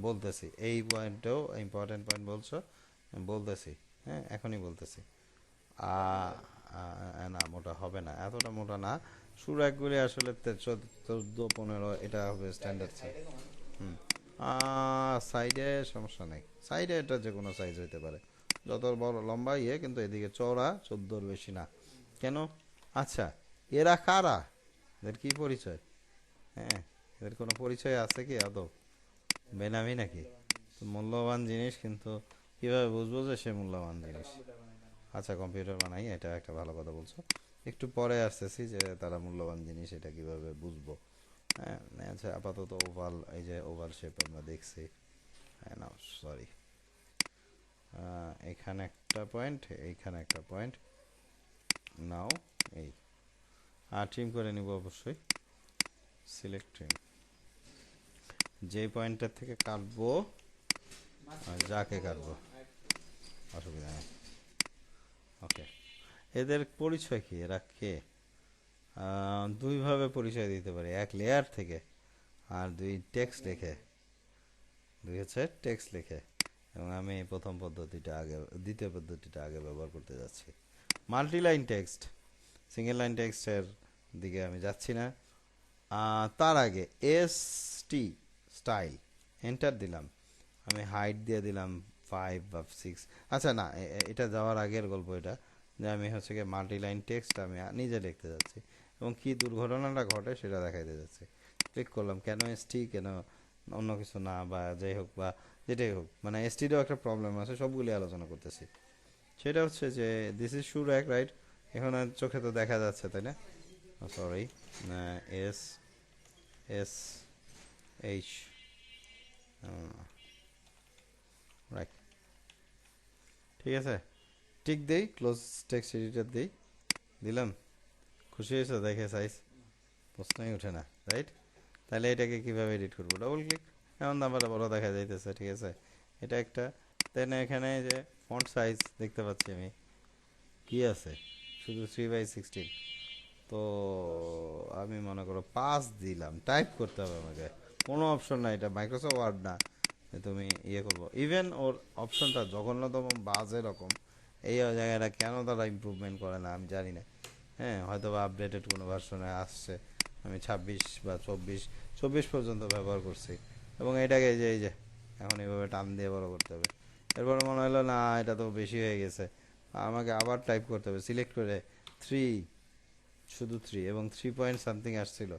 বলতেছি এই পয়েন্টেও ইম্পর্টেন্ট পয়েন্ট বলছো, আমি বলতেছি, হ্যাঁ এখনই বলতেছি। না, মোটা হবে না, এতটা মোটা না। সুর একগুলি আসলে 14-15 এটা হবে স্ট্যান্ডার্ড সাইজ। হুম, সাইডে সমস্যা নেই, সাইডে এটা যে কোনো সাইজ হইতে পারে, যত বড় লম্বা কিন্তু এদিকে চওড়া 14-র বেশি না। কেন? আচ্ছা, এরা কারা? এদের কি পরিচয়? হ্যাঁ, এদের কোনো পরিচয় আছে কি আদৌ? বেনামি নাকি? তো মূল্যবান জিনিস, কিন্তু কিভাবে বুঝবো যে সে মূল্যবান জিনিস? আচ্ছা, কম্পিউটার বানাই, এটা একটা ভালো কথা বলছো। একটু পরে আসতেছি যে তারা মূল্যবান জিনিস এটা কিভাবে বুঝবো। হ্যাঁ, আচ্ছা, আপাতত ওভাল, এই যে ওভাল শেপ আমরা দেখছি। হ্যাঁ, না সরি, এখানে একটা পয়েন্ট, এইখানে একটা পয়েন্ট, নাও এই, আর ট্রিম করে নিব অবশ্যই, সিলেক্ট ট্রিম, যে পয়েন্টটার থেকে কাটবো যাকে কাটবো অসুবিধা নেই। ওকে, এদের পরিচয় কি, এরা কে? দুইভাবে পরিচয় দিতে পারি, এক লেয়ার থেকে, আর দুই হচ্ছে টেক্সট লিখে। এবং আমি দ্বিতীয় পদ্ধতিটা আগে ব্যবহার করতে যাচ্ছি। Multi line text, single line টেক্সটের দিকে আমি যাচ্ছি না। তার আগে স্টাইল এন্টার দিলাম, আমি হাইট দিয়ে দিলাম 5 বা 6। আচ্ছা না, এটা যাওয়ার আগের গল্প এটা, যে আমি হচ্ছে গিয়ে মাল্টি লাইন টেক্সট আমি নিজে লিখতে যাচ্ছি, এবং কি দুর্ঘটনাটা ঘটে সেটা দেখাইতে যাচ্ছি। ক্লিক করলাম, কেন কেন অন্য কিছু না, বা যাই হোক, বা যেটাই হোক, মানে এসটিরও একটা প্রবলেম আছে, সবগুলি আলোচনা করতেছি। সেটা হচ্ছে যে দিস ইজ শুড এক রাইট, এখন আর চোখে তো দেখা যাচ্ছে, তাই না? Sorry, S S H right, ঠিক আছে। টিক দেই, ক্লোজ টেক্সট এডিটর দিলাম। খুশি হয়েছে দেখে সাইজ? প্রশ্নই ওঠে না, রাইট? তাহলে এটাকে কিভাবে এডিট করবো? ডবল ক্লিক, এমন নাম্বার বড় দেখা যাইতেছে, ঠিক আছে, এটা একটা। দেন এখানে যে ফন্ট সাইজ দেখতে পাচ্ছি আমি, কি আছে, শুধু 3/16। তো আমি মনে করো 5 দিলাম, টাইপ করতে হবে আমাকে, কোনো অপশন না, এটা মাইক্রোসফট ওয়ার্ড না যে তুমি করবো। ইভেন ওর অপশনটা জঘন্যতম বাজে রকম, এই জায়গাটা কেন তারা ইমপ্রুভমেন্ট করে না আমি জানি না। হ্যাঁ, হয়তো বা আপডেটেড কোনো ভার্সনে আসছে, আমি 26 বা 24 পর্যন্ত ব্যবহার করছি, এবং এটাকে এই যে এখন এইভাবে টান দিয়ে বড় করতে হবে। এরপরে মনে হলো না, এটা তো বেশি হয়ে গেছে, আমাকে আবার টাইপ করতে হবে, সিলেক্ট করে 3, শুধু 3, এবং 3 পয়েন্ট সামথিং আসছিল,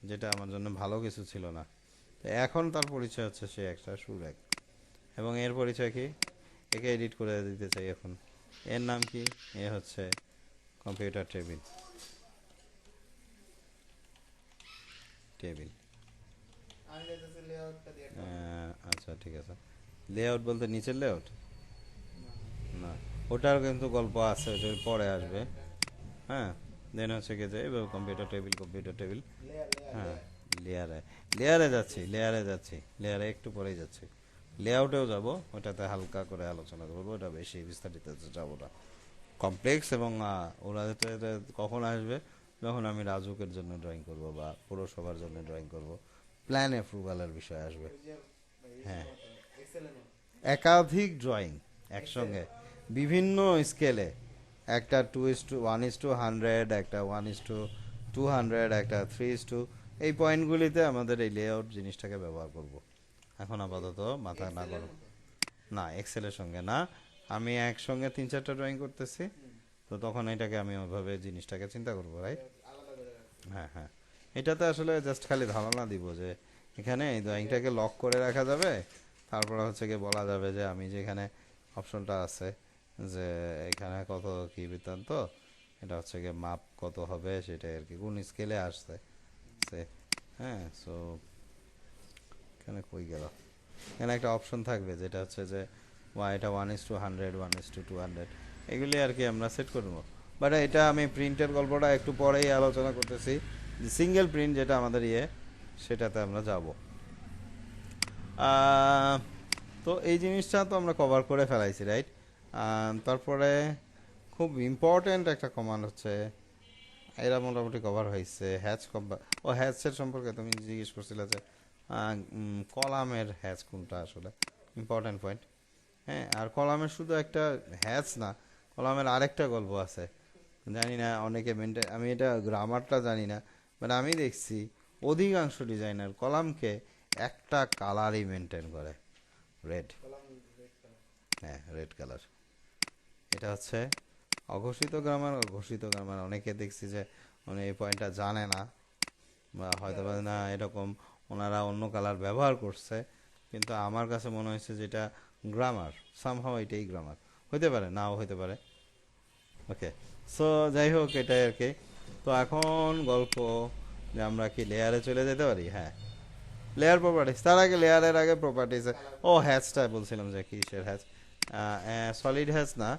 যেটা আমার জন্য ভালো কিছু ছিল না। তো এখন তার পরিচয় হচ্ছে সে একটা সুর এক, এবং এর পরিচয় কি? একে এডিট করে দিতে চাই এখন। এর নাম কি? এ হচ্ছে কম্পিউটার টেবিল। আমি যাইতেছি লেআউটটা দিয়ে একটা আচ্ছা, ঠিক আছে। লেআউট বলতে নিচের লেআউট না না, ওটার কিন্তু গল্প আছে, ওটা পরে আসবে। হ্যাঁ, দেন হচ্ছে কি যে এবার কম্পিউটার টেবিল। লেয়ার হ্যাঁ, লেয়ারে লেয়ারে একটু পরেই যাচ্ছি, লেআউটেও যাব, ওটাতে হালকা করে আলোচনা করবো, ওটা বেশি বিস্তারিত যাবো না, কমপ্লেক্স। এবং ওরা কখন আসবে? যখন আমি রাজুকের জন্য ড্রয়িং করব, বা পুরসভার জন্য ড্রয়িং করব, প্ল্যান অ্যাপ্রুভালের বিষয় আসবে। ওই যে হ্যাঁ, এক্সেলের একাধিক ড্রয়িং একসঙ্গে, বিভিন্ন স্কেলে, একটা 2:1:100, একটা 200, একটা 3:2, এই পয়েন্টগুলিতে আমাদের এই লেআউট জিনিসটাকে ব্যবহার করব। এখন আপাতত মাথা না করো, না এক্সেলের সঙ্গে না, আমি একসঙ্গে 3-4টা ড্রয়িং করতেছি, তো তখন এটাকে আমি ওইভাবে জিনিসটাকে চিন্তা করবো, রাইট? হ্যাঁ হ্যাঁ, এটাতে আসলে জাস্ট খালি ধারণা দিব যে এখানে এই ড্রয়িংটাকে লক করে রাখা যাবে, তারপরে হচ্ছে গিয়ে বলা যাবে যে আমি যেখানে অপশনটা আছে যে এখানে কত কি বৃত্তান্ত, এটা হচ্ছে গিয়ে মাপ কত হবে সেটা আর কি, কোন স্কেলে আসছে সে। হ্যাঁ, সো এখানে কই গেল, এখানে একটা অপশন থাকবে যেটা হচ্ছে যে এটা 1:100, 1:200, এগুলি আর কি আমরা সেট করবো। বাট এটা আমি প্রিন্টের গল্পটা একটু পরেই আলোচনা করতেছি, সিঙ্গেল প্রিন্ট যেটা আমাদের সেটাতে আমরা যাব। তো এই জিনিসটা তো আমরা কভার করে ফেলাইছি, রাইট? তারপরে খুব ইম্পর্ট্যান্ট একটা কমান্ড হচ্ছে, এরা মোটামুটি কভার হয়েছে। হ্যাচের সম্পর্কে তুমি জিজ্ঞেস করছিলে যে কলামের হ্যাচ কোনটা, আসলে ইম্পর্ট্যান্ট পয়েন্ট। হ্যাঁ, আর কলামের শুধু একটা হ্যাচ না, কলামের আরেকটা গল্প আছে, জানি না অনেকে আমি এটা গ্রামারটা জানি না, বাট আমি দেখছি অধিকাংশ ডিজাইনার কলামকে একটা কালারই মেনটেন করে, রেড। হ্যাঁ, রেড কালার। এটা হচ্ছে অঘোষিত গ্রামার। অঘোষিত গ্রামার অনেকে দেখছি যে মানে এই পয়েন্টটা জানে না, বা হয়তো বা না এরকম ওনারা অন্য কালার ব্যবহার করছে, কিন্তু আমার কাছে মনে হয়েছে যেটা গ্রামার, সামহাও এটাই গ্রামার। হইতে পারে, নাও হইতে পারে। ওকে, সো যাই হোক, এটাই আর কি। তো এখন গল্প যে আমরা কি লেয়ারে চলে যেতে পারি? হ্যাঁ, লেয়ার প্রপার্টিস, তার আগে লেয়ারের আগে প্রপার্টিস। ও হ্যাচটা বলছিলাম যে কিসের হ্যাচ, সলিড হ্যাচ না,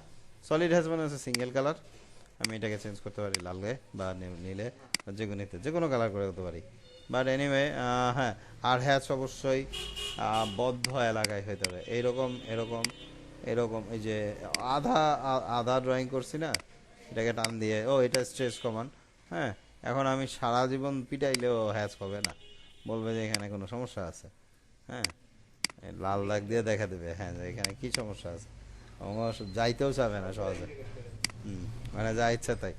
সলিড হ্যাচ মানে হচ্ছে সিঙ্গেল কালার। আমি এটাকে চেঞ্জ করতে পারি লালে বা নীলে, যে কোনো কালার করে করতে পারি। বাট এনিওয়ে, হ্যাঁ, আর হ্যাচ অবশ্যই বদ্ধ এলাকায় হইতে হবে, এইরকম এরকম এরকম। এই যে আধা আধা ড্রয়িং করছি না, এটাকে টান দিয়ে, এটা স্ট্রেস কমান। হ্যাঁ, এখন আমি সারা জীবন পিটাইলেও হ্যাচ হবে না, বলবে যে এখানে কোনো সমস্যা আছে। হ্যাঁ, লাল দাগ দিয়ে দেখা দেবে, হ্যাঁ, যে এখানে কি সমস্যা আছে, যাইতেও চাবে না সহজে। মানে যা ইচ্ছা তাই,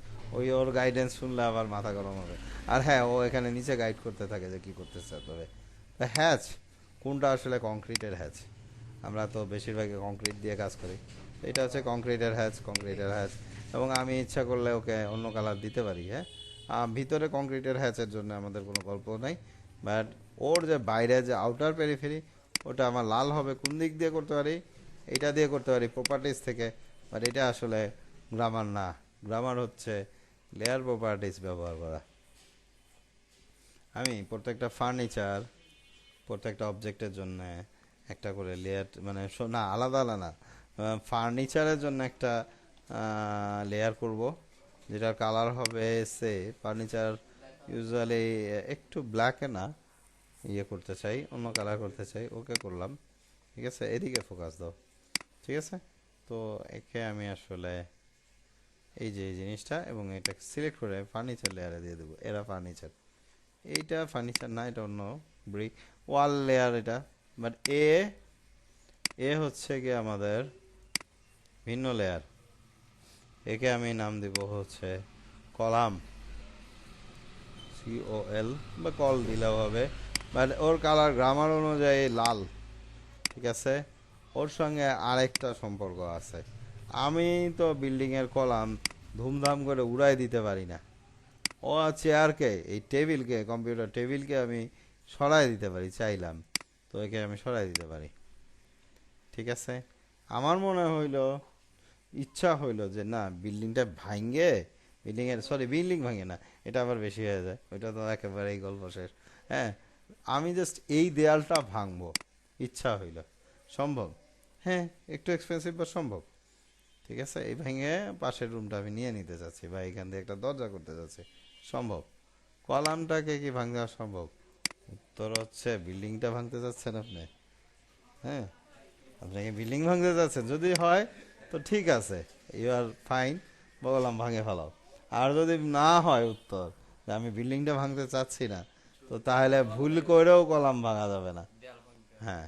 ওর গাইডেন্স শুনলে আবার মাথা গরম হবে। আর হ্যাঁ, ও এখানে নিচে গাইড করতে থাকে যে কি করতেছে। তবে হ্যাচ কোনটা আসলে কংক্রিটের হ্যাচ, আমরা তো বেশিরভাগই কংক্রিট দিয়ে কাজ করি, এটা হচ্ছে কংক্রিটের হ্যাচ। এবং আমি ইচ্ছা করলে ওকে অন্য কালার দিতে পারি। হ্যাঁ, ভিতরে কংক্রিটের হ্যাচের জন্য আমাদের কোনো গল্প নাই, বাট ওর যে বাইরে যে আউটার পেরিফেরি, ওটা আমার লাল হবে, কোন দিক দিয়ে করতে পারি, এটা দিয়ে করতে পারি প্রপার্টিস থেকে। বাট এটা আসলে গ্রামার না, গ্রামার হচ্ছে লেয়ার প্রপার্টিস ব্যবহার করা। আমি প্রত্যেকটা ফার্নিচার, প্রত্যেকটা অবজেক্টের জন্য একটা করে লেয়ার, মানে না আলাদা আলাদা, ফার্নিচারের জন্য একটা লেয়ার করব, যেটার কালার হবে সে ফার্নিচার ইউজুয়ালি একটু ব্ল্যাকে না করতে চাই, অন্য কালার করতে চাই, ওকে করলাম। ঠিক আছে, এদিকে ফোকাস দাও। ঠিক আছে, তো একে আমি আসলে এই যে এই জিনিসটা এবং এটা সিলেক্ট করে ফার্নিচার লেয়ারে দিয়ে দেবো। এরা ফার্নিচার, এইটা ফার্নিচার না, এটা অন্য ব্রিক ওয়াল লেয়ার এটা। বাট এ হচ্ছে গিয়ে আমাদের ভিন্ন লেয়ার, একে আমি নাম দিব হচ্ছে কলাম, COL, বা কল দিলেও হবে। বাট ওর কালার গ্রামার অনুযায়ী লাল। ঠিক আছে, ওর সঙ্গে আরেকটা সম্পর্ক আছে, আমি তো বিল্ডিংয়ের কলাম ধুমধাম করে উড়াই দিতে পারি না। ও চেয়ারকে, এই টেবিলকে, কম্পিউটার টেবিলকে আমি সরাই দিতে পারি চাইলাম, তো একে আমি সরাই দিতে পারি। ঠিক আছে, আমার মনে হইলো, ইচ্ছা হইলো যে না বিল্ডিংটা ভাঙে, বিল্ডিং ভাঙে না, এটা আবার বেশি হয়ে যায়, ওইটা তো একেবারেই গল্প শেষ। হ্যাঁ, আমি জাস্ট এই দেয়ালটা ভাঙবো, ইচ্ছা হইল, সম্ভব? হ্যাঁ, একটু এক্সপেন্সিভ বা সম্ভব। ঠিক আছে, এই ভেঙে পাশের রুমটা আমি নিয়ে নিতে চাচ্ছি, বা এখান দিয়ে একটা দরজা করতে চাচ্ছি, সম্ভব। কলামটাকে কি ভাঙতে সম্ভব? উত্তর হচ্ছে বিল্ডিংটা ভাঙতে চাচ্ছেন আপনি। হ্যাঁ, আপনাকে বিল্ডিং ভাঙতে চাচ্ছেন, যদি হয় তো ঠিক আছে, ইউ আর ফাইন, বললাম ভাঙে ফেলাও। আর যদি না হয় উত্তর যে আমি বিল্ডিংটা ভাঙতে চাচ্ছি না, তো তাহলে ভুল করেও কলাম ভাঙা যাবে না। হ্যাঁ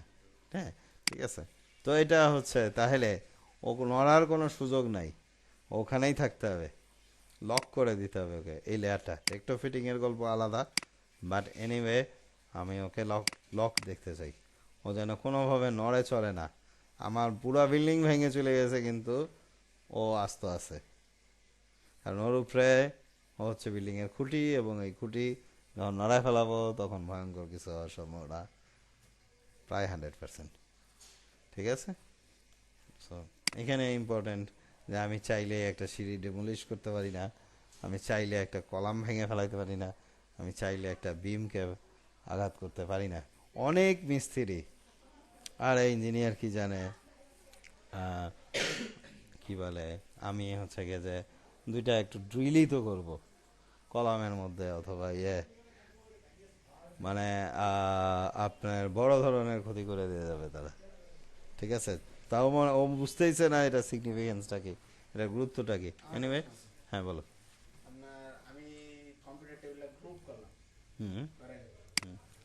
হ্যাঁ, ঠিক আছে। তো এটা হচ্ছে তাহলে ও নড়ার কোনো সুযোগ নাই, ওখানেই থাকতে হবে। লক করে দিতে হবে ওকে এই লেয়ারটা। টেক্সট ফিটিং এর গল্প আলাদা, বাট এনিওয়ে আমি ওকে লক লক দেখতে চাই। ও যেন কোনোভাবে নড়ে চলে না। আমার পুরা বিল্ডিং ভেঙে চলে গেছে কিন্তু ও আস্ত আছে, কারণ ওর উপরে ও হচ্ছে বিল্ডিংয়ের খুঁটি, এবং এই খুঁটি যখন নড়ায় ফেলাবো তখন ভয়ঙ্কর কিছু হওয়ার সম্ভাবনা প্রায় 100%। ঠিক আছে? সো এখানে ইম্পর্টেন্ট যে আমি চাইলে একটা সিঁড়ি ডেমোলিশ করতে পারি না, আমি চাইলে একটা কলাম ভেঙে ফেলাইতে পারি না, আমি চাইলে একটা বিমকে আঘাত করতে পারি না। অনেক মিস্ত্রি আর ইঞ্জিনিয়ার কি জানে কি বলে, আমি হচ্ছে গিয়ে যে দুইটা একটু ড্রিলই তো করব কলামের মধ্যে, অথবা মানে আপনার বড় ধরনের ক্ষতি করে দিয়ে যাবে তারা। ঠিক আছে? তাও ও বুঝতেইছে না এটা সিগনিফিকেন্সটা কি, এটা গুরুত্বটা কি। আমার এনিওয়ে, প্রশ্ন আছে। হ্যাঁ বলো। আপনার আমি কম্পিউটার টেবিলে গ্রুপ করলাম, হুম করেন?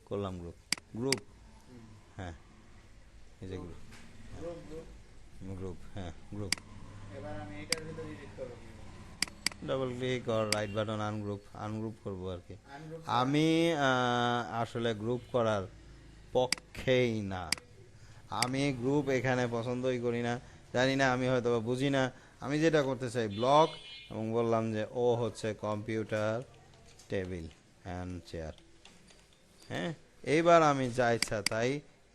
করলাম গ্রুপ। গ্রুপ, হুম, হ্যাঁ, এই যে group group. Group group group, হ্যাঁ গ্রুপ। এবার আমি এটার ভিতরে এডিট করবো কিভাবে? ডাবল ক্লিক আর রাইট বাটন আনগ্রুপ, আনগ্রুপ করবো আর কি। আনগ্রুপ ছাড়া? আমি আসলে গ্রুপ করার পক্ষেই না। আমি গ্রুপ এখানে পছন্দই করি না, জানি না, আমি হয়তো বা বুঝি না। আমি যেটা করতে চাই ব্লক, এবং বললাম যে ও হচ্ছে কম্পিউটার টেবিল অ্যান্ড চেয়ার। হ্যাঁ, এইবার আমি যা ইচ্ছা তাই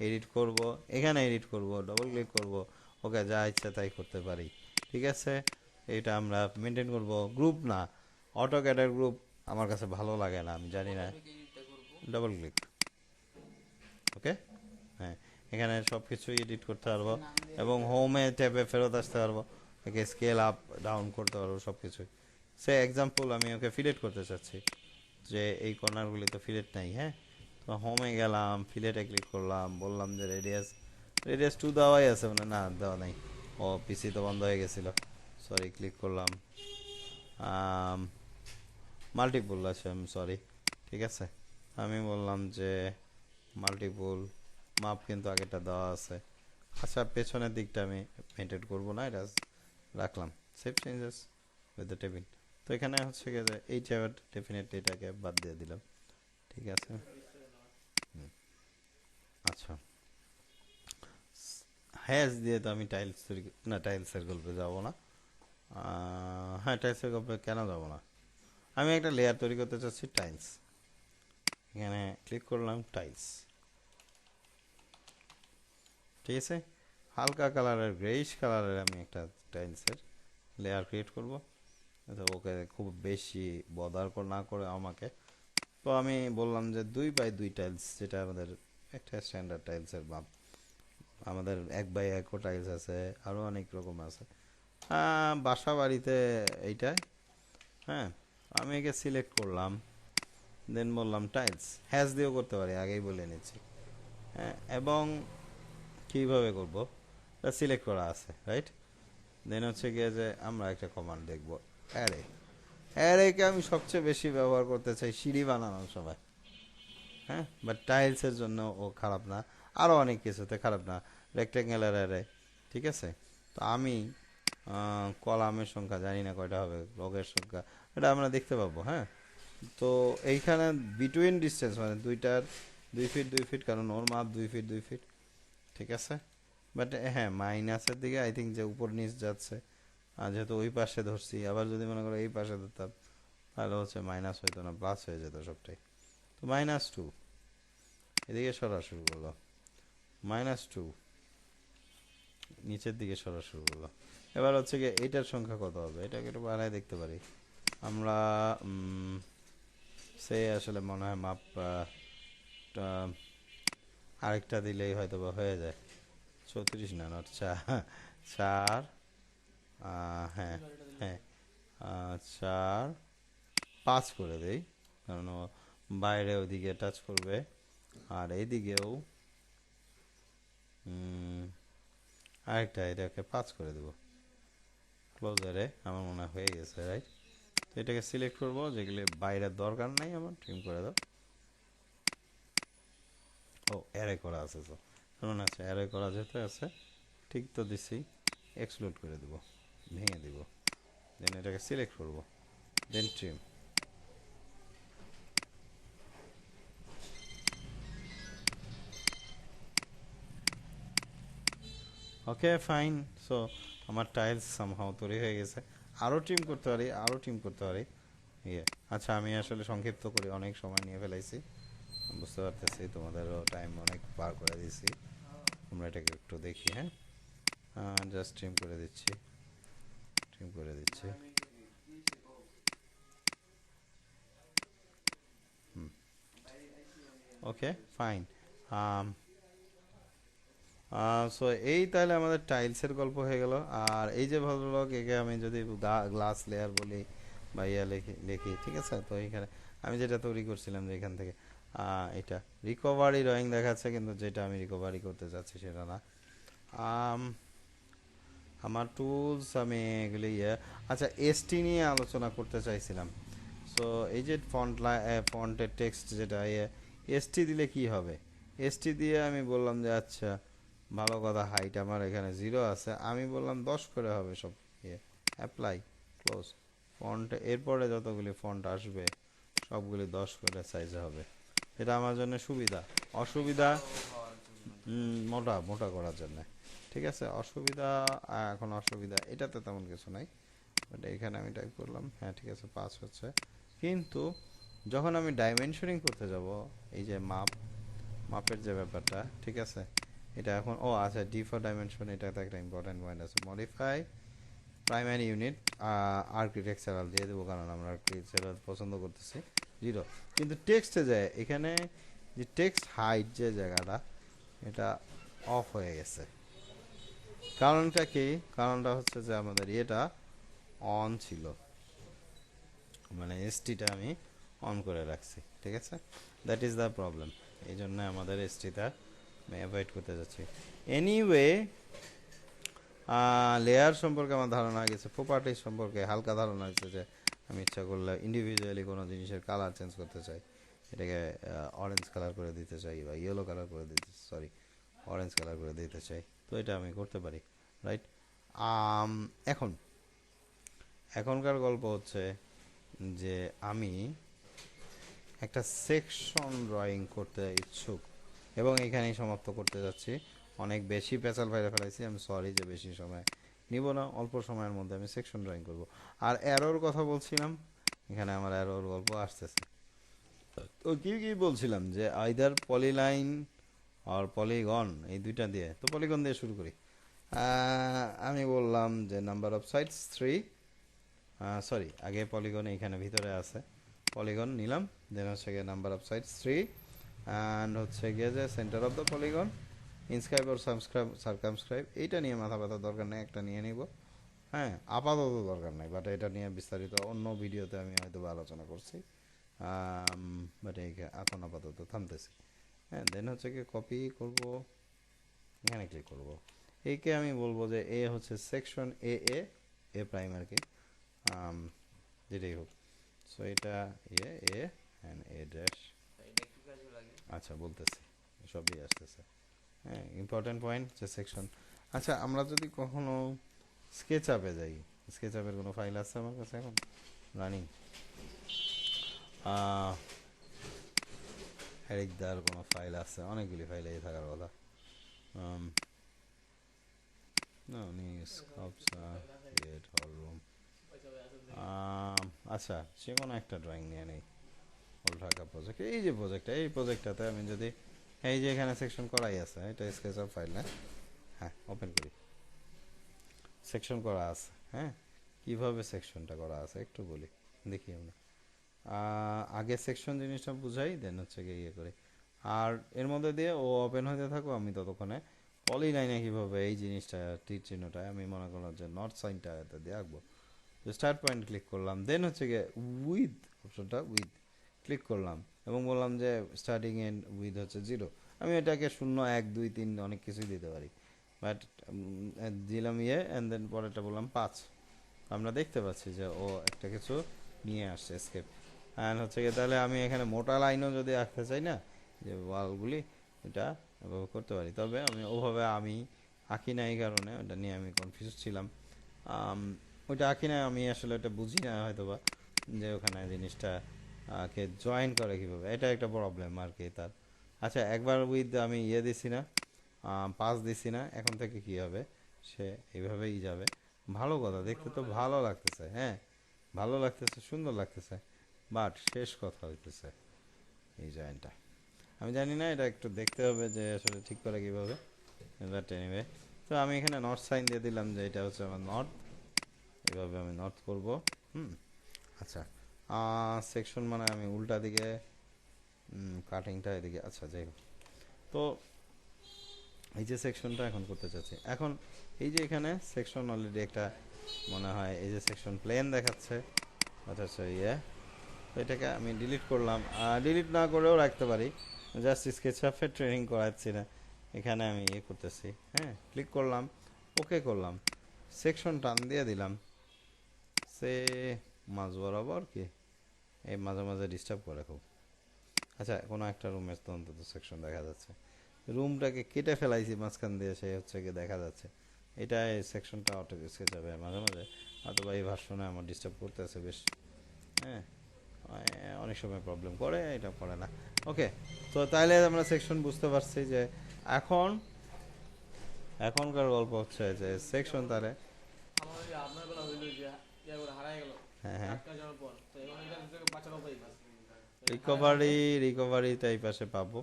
এডিট করব, এখানে এডিট করব, ডবল ক্লিক করব, ওকে যা ইচ্ছা তাই করতে পারি। ঠিক আছে? এটা আমরা মেনটেন করব। গ্রুপ না, অটো ক্যাটার গ্রুপ আমার কাছে ভালো লাগে না, আমি জানি না। ডবল ক্লিক, ওকে, হ্যাঁ, এখানে সব কিছুই এডিট করতে পারবো, নাম দিয়ে এবং দিতে হবে। হোমে ট্যাবে ফেরত আসতে পারবো, একে স্কেল আপ ডাউন করতে পারবো সব কিছুই। সে এক্সাম্পল আমি ওকে ফিলেট করতে চাচ্ছি, যে এই কর্নারগুলি তো ফিলেট নাই। হ্যাঁ, তো হোমে গেলাম, ফিলেটে ক্লিক করলাম, বললাম যে রেডিয়াস, রেডিয়াস 2 দেওয়াই আছে, মানে না দেওয়া নাই, ও পিসি তো বন্ধ হয়ে গেছিল, সরি। ক্লিক করলাম, মাল্টিপুল আছে, আমি সরি। ঠিক আছে, আমি বললাম যে মাল্টিপুল মাপ কিন্তু আগেটা দেওয়া আছে। আচ্ছা, পেছনের দিকটা আমি মেনটেন করবো না, এটা রাখলাম। Save changes with the table. তো এখানে হচ্ছে গিয়ে যে এই ট্যাবের ডেফিনেটলি এটাকে বাদ দিয়ে দিলাম। ঠিক আছে, আচ্ছা। হ্যাশ দিয়ে তো আমি টাইলস তৈরি না, টাইলসের গল্পে যাব না। হ্যাঁ, টাইলসের গল্পে কেন যাব না, আমি একটা লেয়ার তৈরি করতে চাচ্ছি টাইলস। এখানে ক্লিক করলাম, টাইলস। ঠিক আছে, হালকা কালারের, গ্রেইশ কালারের আমি একটা টাইলসের লেয়ার ক্রিয়েট করব। আচ্ছা, ওকে খুব বেশি বদার না করে আমাকে, তো আমি বললাম যে 2x2 টাইলস, যেটা আমাদের একটা স্ট্যান্ডার্ড টাইলসের মাপ। আমাদের 1x1 টাইলস আছে, আরও অনেক রকম আছে। বাসা বাড়িতে এইটাই। হ্যাঁ, আমি একে সিলেক্ট করলাম, দেন বললাম টাইলস। হ্যাশ দিয়েও করতে পারি, আগেই বলে নিচ্ছি। হ্যাঁ, এবং কীভাবে করব, এটা সিলেক্ট করা আছে, রাইট। দেন হচ্ছে গিয়ে যে আমরা একটা কমান্ড দেখব, অ্যারে। অ্যারেকে আমি সবচেয়ে বেশি ব্যবহার করতে চাই সিঁড়ি বানানোর সময়। হ্যাঁ, বাট টাইলসের জন্য ও খারাপ না, আরও অনেক কিছুতে খারাপ না, রেক্টেঙ্গেলের অ্যারে। ঠিক আছে, তো আমি কলামের সংখ্যা জানি না কয়টা হবে, লগের সংখ্যা এটা আমরা দেখতে পাবো। হ্যাঁ, তো এইখানে বিটুইন ডিস্টেন্স মানে দুইটার 2 ফিট 2 ফিট, কারণ ওর মাপ 2 ফিট 2 ফিট। ঠিক আছে, বাট হ্যাঁ, মাইনাসের দিকে আই থিঙ্ক যে উপর নিচ যাচ্ছে, আর যেহেতু ওই পাশে ধরছি, আবার যদি মনে করো এই পাশে ধরতাম তাহলে হচ্ছে মাইনাস হইতো না, প্লাস হয়ে যেত সবটাই। তো -2, এদিকে সরা শুরু করলো, -2, নিচের দিকে সরা শুরু করলো। এবার হচ্ছে কি এইটার সংখ্যা কত হবে, এটাকে একটু বাড়ায় দেখতে পারি আমরা। সে আসলে মনে হয় মাপ আরেকটা দিলেই হয়তো বা হয়ে যায়। 34 না, নট 4, হ্যাঁ হ্যাঁ, 4 5 করে দেই, কারণ ও বাইরে ওদিকে টাচ করবে, আর এইদিকেও আরেকটা, এটাকে 5 করে দেবো। ক্লোজারে আমার মনে হয় হয়ে গেছে, রাইট। তো এটাকে সিলেক্ট করবো, যেগুলি বাইরের দরকার নাই আমার ট্রিম করে দাও। ও অ্যারে করা আছে, তো মনে আছে অ্যারে করা যেতে আছে, ঠিক তো দিছি। এক্সক্লুড করে দেবো, ভেঙে দিব, দেন এটাকে সিলেক্ট করব, দেন ট্রিম। Okay fine. সো আমার টাইলস সামহাও তৈরি হয়ে গেছে। আরও ট্রিম করতে পারি, আরও ট্রিম করতে পারি। ইয়ে আচ্ছা, আমি আসলে সংক্ষিপ্ত করে অনেক সময় নিয়ে ফেলাইছি, বুঝতে পারতেছি তোমাদেরও টাইম অনেক পার করে দিয়েছি। আমরা এটাকে একটু দেখি। হ্যাঁ, জাস্ট ট্রিম করে দিচ্ছি, ট্রিম করে দিচ্ছি। Okay fine. সো এই তাহলে আমাদের টাইলসের গল্প হয়ে গেল। আর এই যে ভদ্রলোক, একে আমি যদি গ্লাস লেয়ার বলি বা ইয়া লিখি লিখি, ঠিক আছে? তো এইখানে আমি যেটা তৈরি করছিলাম যে এখান থেকে এটা রিকভারি ড্রয়িং দেখাচ্ছে, কিন্তু যেটা আমি রিকভারি করতে চাচ্ছি সেটা না। আম, আমার টুলস আমি এগুলি আচ্ছা, এসটি নিয়ে আলোচনা করতে চাইছিলাম। সো এই যে ফন্টের টেক্সট যেটা এসটি দিলে কি হবে? এসটি দিয়ে আমি বললাম যে আচ্ছা ভালো কথা, হাইট আমার এখানে 0 আছে, আমি বললাম 10 করে হবে সব। Apply, close. ফন্ট এরপরে যতগুলি ফন্ট আসবে সবগুলি 10 করে সাইজে হবে। এটা আমার জন্য সুবিধা। অসুবিধা মোটা মোটা করার জন্য, ঠিক আছে? অসুবিধা, এখন অসুবিধা এটাতে তেমন কিছু নাই, বাট এখানে আমি টাইপ করলাম, হ্যাঁ ঠিক আছে 5 হচ্ছে। কিন্তু যখন আমি ডাইমেনশনিং করতে যাব, এই যে মাপের যে ব্যাপারটা, ঠিক আছে? এটা এখন আচ্ছা, ডি ফর ডাইমেনশন, এটাতে একটা ইম্পর্টেন্ট পয়েন্ট আছে। মডিফাই প্রাইমারি ইউনিট আর্কিটেকচারাল দিয়ে দেবো, কারণ আমরা আর্কিটেকচারাল পছন্দ করতেছি 0। কিন্তু টেক্সটে যায় এখানে যে টেক্সট হাইট যে জায়গাটা, এটা অফ হয়ে গেছে। কারণটা কি? কারণটা হচ্ছে যে আমাদের এটা অন ছিল, মানে এসটিটা আমি অন করে রাখছি, ঠিক আছে? That is the problem. এই জন্য আমাদের এসটিটা আমি অ্যাভয়েড করতে যাচ্ছি। এনিওয়ে, লেয়ার সম্পর্কে আমার ধারণা হয়ে গেছে, প্রপার্টিজ সম্পর্কে হালকা ধারণা হয়েছে যে আমি ইচ্ছা করলে ইন্ডিভিজুয়ালি কোনো জিনিসের কালার চেঞ্জ করতে চাই, এটাকে অরেঞ্জ কালার করে দিতে চাই বা ইয়েলো কালার করে দিতে, সরি অরেঞ্জ কালার করে দিতে চাই, তো এটা আমি করতে পারি, রাইট? এখন এখনকার গল্প হচ্ছে যে আমি একটা সেকশন ড্রয়িং করতে ইচ্ছুক এবং এখানেই সমাপ্ত করতে যাচ্ছি। অনেক বেশি পেঁচাল বাইরে ফেলাইছি, আমি সরি যে বেশি সময় নিব না, অল্প সময়ের মধ্যে আমি সেকশন ড্রয়িং করব। আর অ্যারোর কথা বলছিলাম, এখানে আমার অ্যারোর গল্প আসতেছে। তো কি কি বলছিলাম যে আইদার পলিলাইন আর পলিগন, এই দুইটা দিয়ে, তো পলিগন দিয়ে শুরু করি। আমি বললাম যে নাম্বার অফ সাইডস 3, সরি আগে পলিগন এখানে ভিতরে আছে, পলিগন নিলাম, দেন হচ্ছে গিয়ে নাম্বার অফ সাইডস 3 অ্যান্ড হচ্ছে গিয়ে যে centre of the polygon, inscribe আর সার্কামস্ক্রাইব, এইটা নিয়ে মাথা ব্যথার দরকার নেই, একটা নিয়ে নিব। হ্যাঁ, আপাতত দরকার নাই, বাট এটা নিয়ে বিস্তারিত অন্য ভিডিওতে আমি হয়তো আলোচনা করছি, বাট এখন আপাতত থামতেছি। হ্যাঁ, দেন হচ্ছে কি কপি করব, এখানে ক্লিক করব। এইকে আমি বলবো যে এ হচ্ছে সেকশন এ, এ প্রাইম আর কি, যেটাই হোক। সো এটা এ অ্যান্ড এ ড্যাশ, আচ্ছা বলতেছি, সবই আসতেছে। হ্যাঁ, ইম্পর্টেন্ট পয়েন্ট যে সেকশন। আচ্ছা, আমরা যদি কখনো স্কেচ আপে যাই, স্কেচ আপের কোনো ফাইল আছে আমার কাছে এখন রানিং? এরিকদার কোনো ফাইল আছে? অনেকগুলি ফাইল এই থাকার কথা। আচ্ছা, সে কোনো একটা ড্রয়িং নিয়ে নেই, ওল ঢাকা প্রজেক্ট, এই যে প্রজেক্টটা, এই প্রজেক্টটাতে আমি যদি এই যে এখানে সেকশন করাই আছে, এটা স্কেচ অফ ফাইল না? হ্যাঁ, ওপেন করি, সেকশন করা আছে। হ্যাঁ, কিভাবে সেকশনটা করা আছে একটু বলি, দেখি আমরা আগে সেকশন জিনিসটা বুঝাই, দেন হচ্ছে গিয়ে ইয়ে করি। আর এর মধ্যে দিয়ে ও ওপেন হতে থাকো, আমি ততক্ষণে পলিলাইনে কীভাবে এই জিনিসটা তীর চিহ্নটা আমি মনে করলাম যে নর্থ সাইনটা এতে দিয়ে আঁকবো। তো স্টার্ট পয়েন্ট ক্লিক করলাম, দেন হচ্ছে গিয়ে উইথ অপশনটা, উইথ ক্লিক করলাম এবং বললাম যে স্টার্টিং এন্ড উইথ হচ্ছে 0। আমি এটাকে 0, 1, 2, 3 অনেক কিছুই দিতে পারি, বাট দিলাম অ্যান্ড দেন পরেরটা বললাম 5। আমরা দেখতে পাচ্ছি যে ও একটা কিছু নিয়ে আসছে স্কেপ। অ্যান্ড হচ্ছে গিয়ে তাহলে আমি এখানে মোটা লাইনও যদি আঁকতে চাই না, যে ওয়ালগুলি, এটা এভাবে করতে পারি। তবে আমি ওভাবে আঁকি না, এই কারণে ওটা নিয়ে আমি কনফিউজ ছিলাম। ওইটা আঁকি না, আমি আসলে ওটা বুঝি না হয়তো বা, যে ওখানে জিনিসটা কে জয়েন করে কীভাবে, এটা একটা প্রবলেম আর কি তার। আচ্ছা, একবার উইথ আমি দিছি না, পাস দিছি না, এখন থেকে কি হবে, সে এইভাবেই যাবে। ভালো কথা, দেখতে তো ভালো লাগতেছে, হ্যাঁ ভালো লাগতেছে, সুন্দর লাগতেছে, বাট শেষ কথা হইতেছে এই জয়েন্টটা। আমি জানি না, এটা একটু দেখতে হবে যে আসলে ঠিক করে কীভাবে, বাট এনিওয়ে। তো আমি এখানে নর্থ সাইন দিয়ে দিলাম যে এটা হচ্ছে আমার নর্থ, এভাবে আমি নর্থ করব। আচ্ছা, সেকশন মানে আমি উল্টা দিকে, কাটিংটা এদিকে, আচ্ছা যাই হোক। তো এই যে সেকশনটা এখন করতে চাচ্ছি, এখন এই যে এখানে সেকশন অলরেডি একটা মনে হয় এই যে সেকশন প্লেন দেখাচ্ছে, অথচ তো এটাকে আমি ডিলিট করলাম। ডিলিট না করেও রাখতে পারি, জাস্ট স্কেচআপে ট্রেনিং করাচ্ছি না, এখানে আমি করতেছি। হ্যাঁ, ক্লিক করলাম, ওকে করলাম, সেকশন টান দিয়ে দিলাম, সে মাঝ বরাবর কি এই মাঝে মাঝে ডিস্টার্ব করে খুব। আচ্ছা, কোনো একটা রুমের তো অন্তত সেকশন দেখা যাচ্ছে, রুমটাকে কেটে ফেলাইছি মাঝখান দিয়ে, সে হচ্ছে গিয়ে দেখা যাচ্ছে। এটা এই সেকশনটা অটো স্কেচ যাবে মাঝে মাঝে, অথবা এই ভার্সনে আমার ডিস্টার্ব করতেছে বেশ। হ্যাঁ, অনেক সময় প্রবলেম করে, এটা করে না। ওকে, তো তাইলে আমরা সেকশন বুঝতে পারছি যে এখন এখনকার গল্প হচ্ছে যে সেকশন তারে। আমার ওই যে আপনার বেলা হইলো যে ইয়া করে হারায় গেল হ্যাঁ হ্যাঁ, আটকা যাওয়ার পর, তো এখন এটা থেকে বাঁচার উপায় কি? রিকভারি রিকভারিটা এই পাশে পাবো,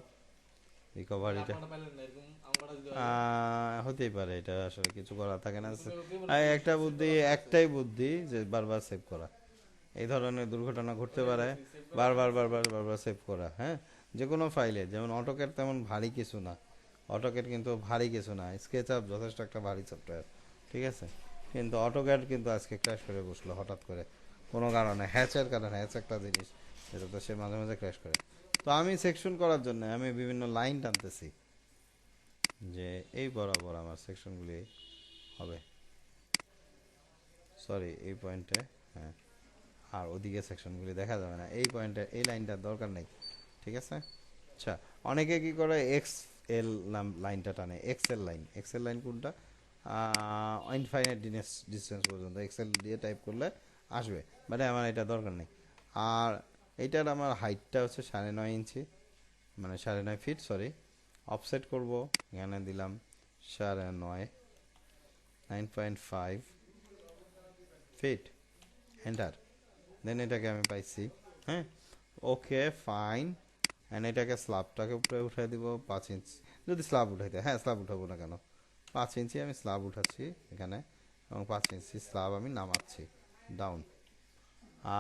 রিকভারিটা আপনারটা পাইলেন না এরকম আমারটা যদি হয় হতেই পারে, এটা আসলে কিছু করা থাকে না। এরকম একটা বুদ্ধি, একটাই বুদ্ধি যে বারবার সেভ করা, এই ধরনের দুর্ঘটনা ঘটতে ওইটাই পারে, করছি সেভ করা বারবার বারবার বারবার সেভ করা। হ্যাঁ, যে কোনো ফাইলে, যেমন অটোক্যাড তেমন ভারী কিছু না, অটোক্যাড কিন্তু ভারী কিছু না, স্কেচআপ যথেষ্ট একটা ভারী সফটওয়্যার, ঠিক আছে, কিন্তু অটোক্যাড কিন্তু আজকে ক্র্যাশ করে বসলো হঠাৎ করে, কোনো কারণে, হ্যাচের কারণে। হ্যাচ একটা জিনিস যেটা তো সে মাঝে মাঝে ক্র্যাশ করে। তো আমি সেকশন করার জন্য আমি বিভিন্ন লাইন টানতেছি, যে এই বরাবর আমার সেকশনগুলি হবে, সরি এই পয়েন্টে, হ্যাঁ, আর ওদিকে সেকশনগুলি দেখা যাবে না, এই পয়েন্টে এই লাইনটার দরকার নেই, ঠিক আছে। আচ্ছা, অনেকে কি করে এক্স এল লাইনটা টানে, এক্সেল লাইন, এক্সেল লাইন কোনটা, ইনফাইনাইট ডিস্টেন্স পর্যন্ত এক্সেল দিয়ে টাইপ করলে আসবে, মানে আমার এটা দরকার নেই। আর এইটার আমার হাইটটা হচ্ছে 9.5 ইঞ্চি, মানে 9.5 ফিট, সরি। অফসেট করব, এখানে দিলাম 9.5, 9.5 ফিট, এন্টার। দেন এটাকে আমি পাইছি, হ্যাঁ, ওকে ফাইন। অ্যান্ড এটাকে স্ল্যাবটাকে উপরে উঠাই দিব 5 ইঞ্চি, যদি স্ল্যাব উঠাইতে, হ্যাঁ স্ল্যাব উঠাবো না কেন, 5 ইঞ্চি আমি স্ল্যাব উঠাচ্ছি এখানে, এবং 5 ইঞ্চি স্ল্যাব আমি নামাচ্ছি ডাউন।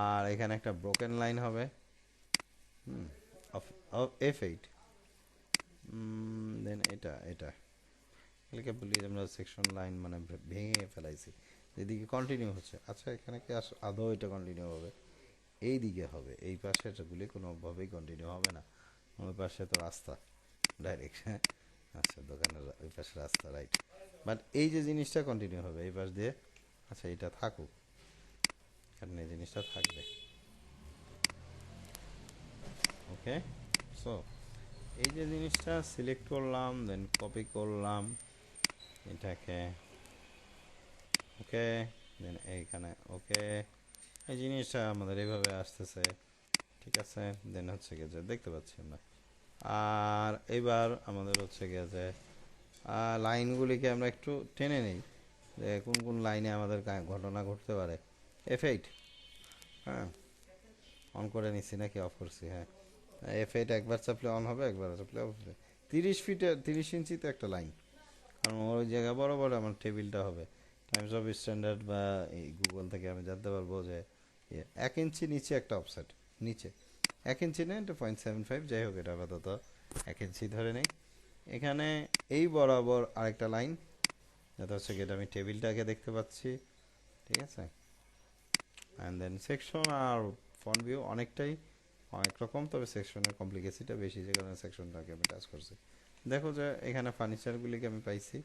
আর এখানে একটা ব্রোকেন লাইন হবে, F8, দেন এটা এটা এটাকে বলি আমরা সেকশন লাইন, মানে ভেঙে ফেলাইছি, এদিকে কন্টিনিউ হচ্ছে। আচ্ছা, এখানে কি আদৌ এটা কন্টিনিউ হবে, এই দিকে হবে, এই পাশেরগুলি কোনোভাবেই কন্টিনিউ হবে না, ওই পাশে তো রাস্তা ডাইরেক্ট, হ্যাঁ, আচ্ছা দোকানের ওই পাশে রাস্তা, রাইট, বাট এই যে জিনিসটা কন্টিনিউ হবে এই পাশ দিয়ে। আচ্ছা, এটা থাকুক, কারণ এই জিনিসটা থাকবে। ওকে, সো এই যে জিনিসটা সিলেক্ট করলাম, দেন কপি করলাম এটাকে, ওকে, দেন এইখানে ওকে, এই জিনিসটা আমাদের এইভাবে আসতেছে, ঠিক আছে। দেন হচ্ছে গিয়ে যে দেখতে পাচ্ছি আমরা, আর এবার আমাদের হচ্ছে গিয়ে যে লাইনগুলিকে আমরা একটু টেনে নিই, যে কোন কোন লাইনে আমাদের ঘটনা ঘটতে পারে। F8, হ্যাঁ, অন করে নিচ্ছি নাকি অফ করছি, হ্যাঁ, F8 একবার চাপলে অন হবে, একবার চাপলে অফ হবে। 30 ফিটে 30 ইঞ্চিতে একটা লাইন, কারণ ওই জায়গা বরাবর আমার টেবিলটা হবে। টাইমস অফ স্ট্যান্ডার্ড বা এই গুগল থেকে আমি জানতে পারবো যে 1 ইঞ্চি নিচে একটা অফসেট, নিচে 1 ইঞ্চি নেই, 0.75, যাই হোক, এটা আপাতত 1 ইঞ্চি ধরে নেই। এখানে এই বরাবর আরেকটা লাইন, যেটা হচ্ছে কি, এটা আমি টেবিলটাকে দেখতে পাচ্ছি, ঠিক আছে। অ্যান্ড দেন সেকশন আর ফ্রন্ট ভিউ অনেকটাই অনেক রকম, তবে সেকশনের কমপ্লিকেসিটা বেশি, যে কারণে সেকশনটাকে আমি টাচ করছি। দেখো যে এখানে ফার্নিচারগুলিকে আমি পাইছি,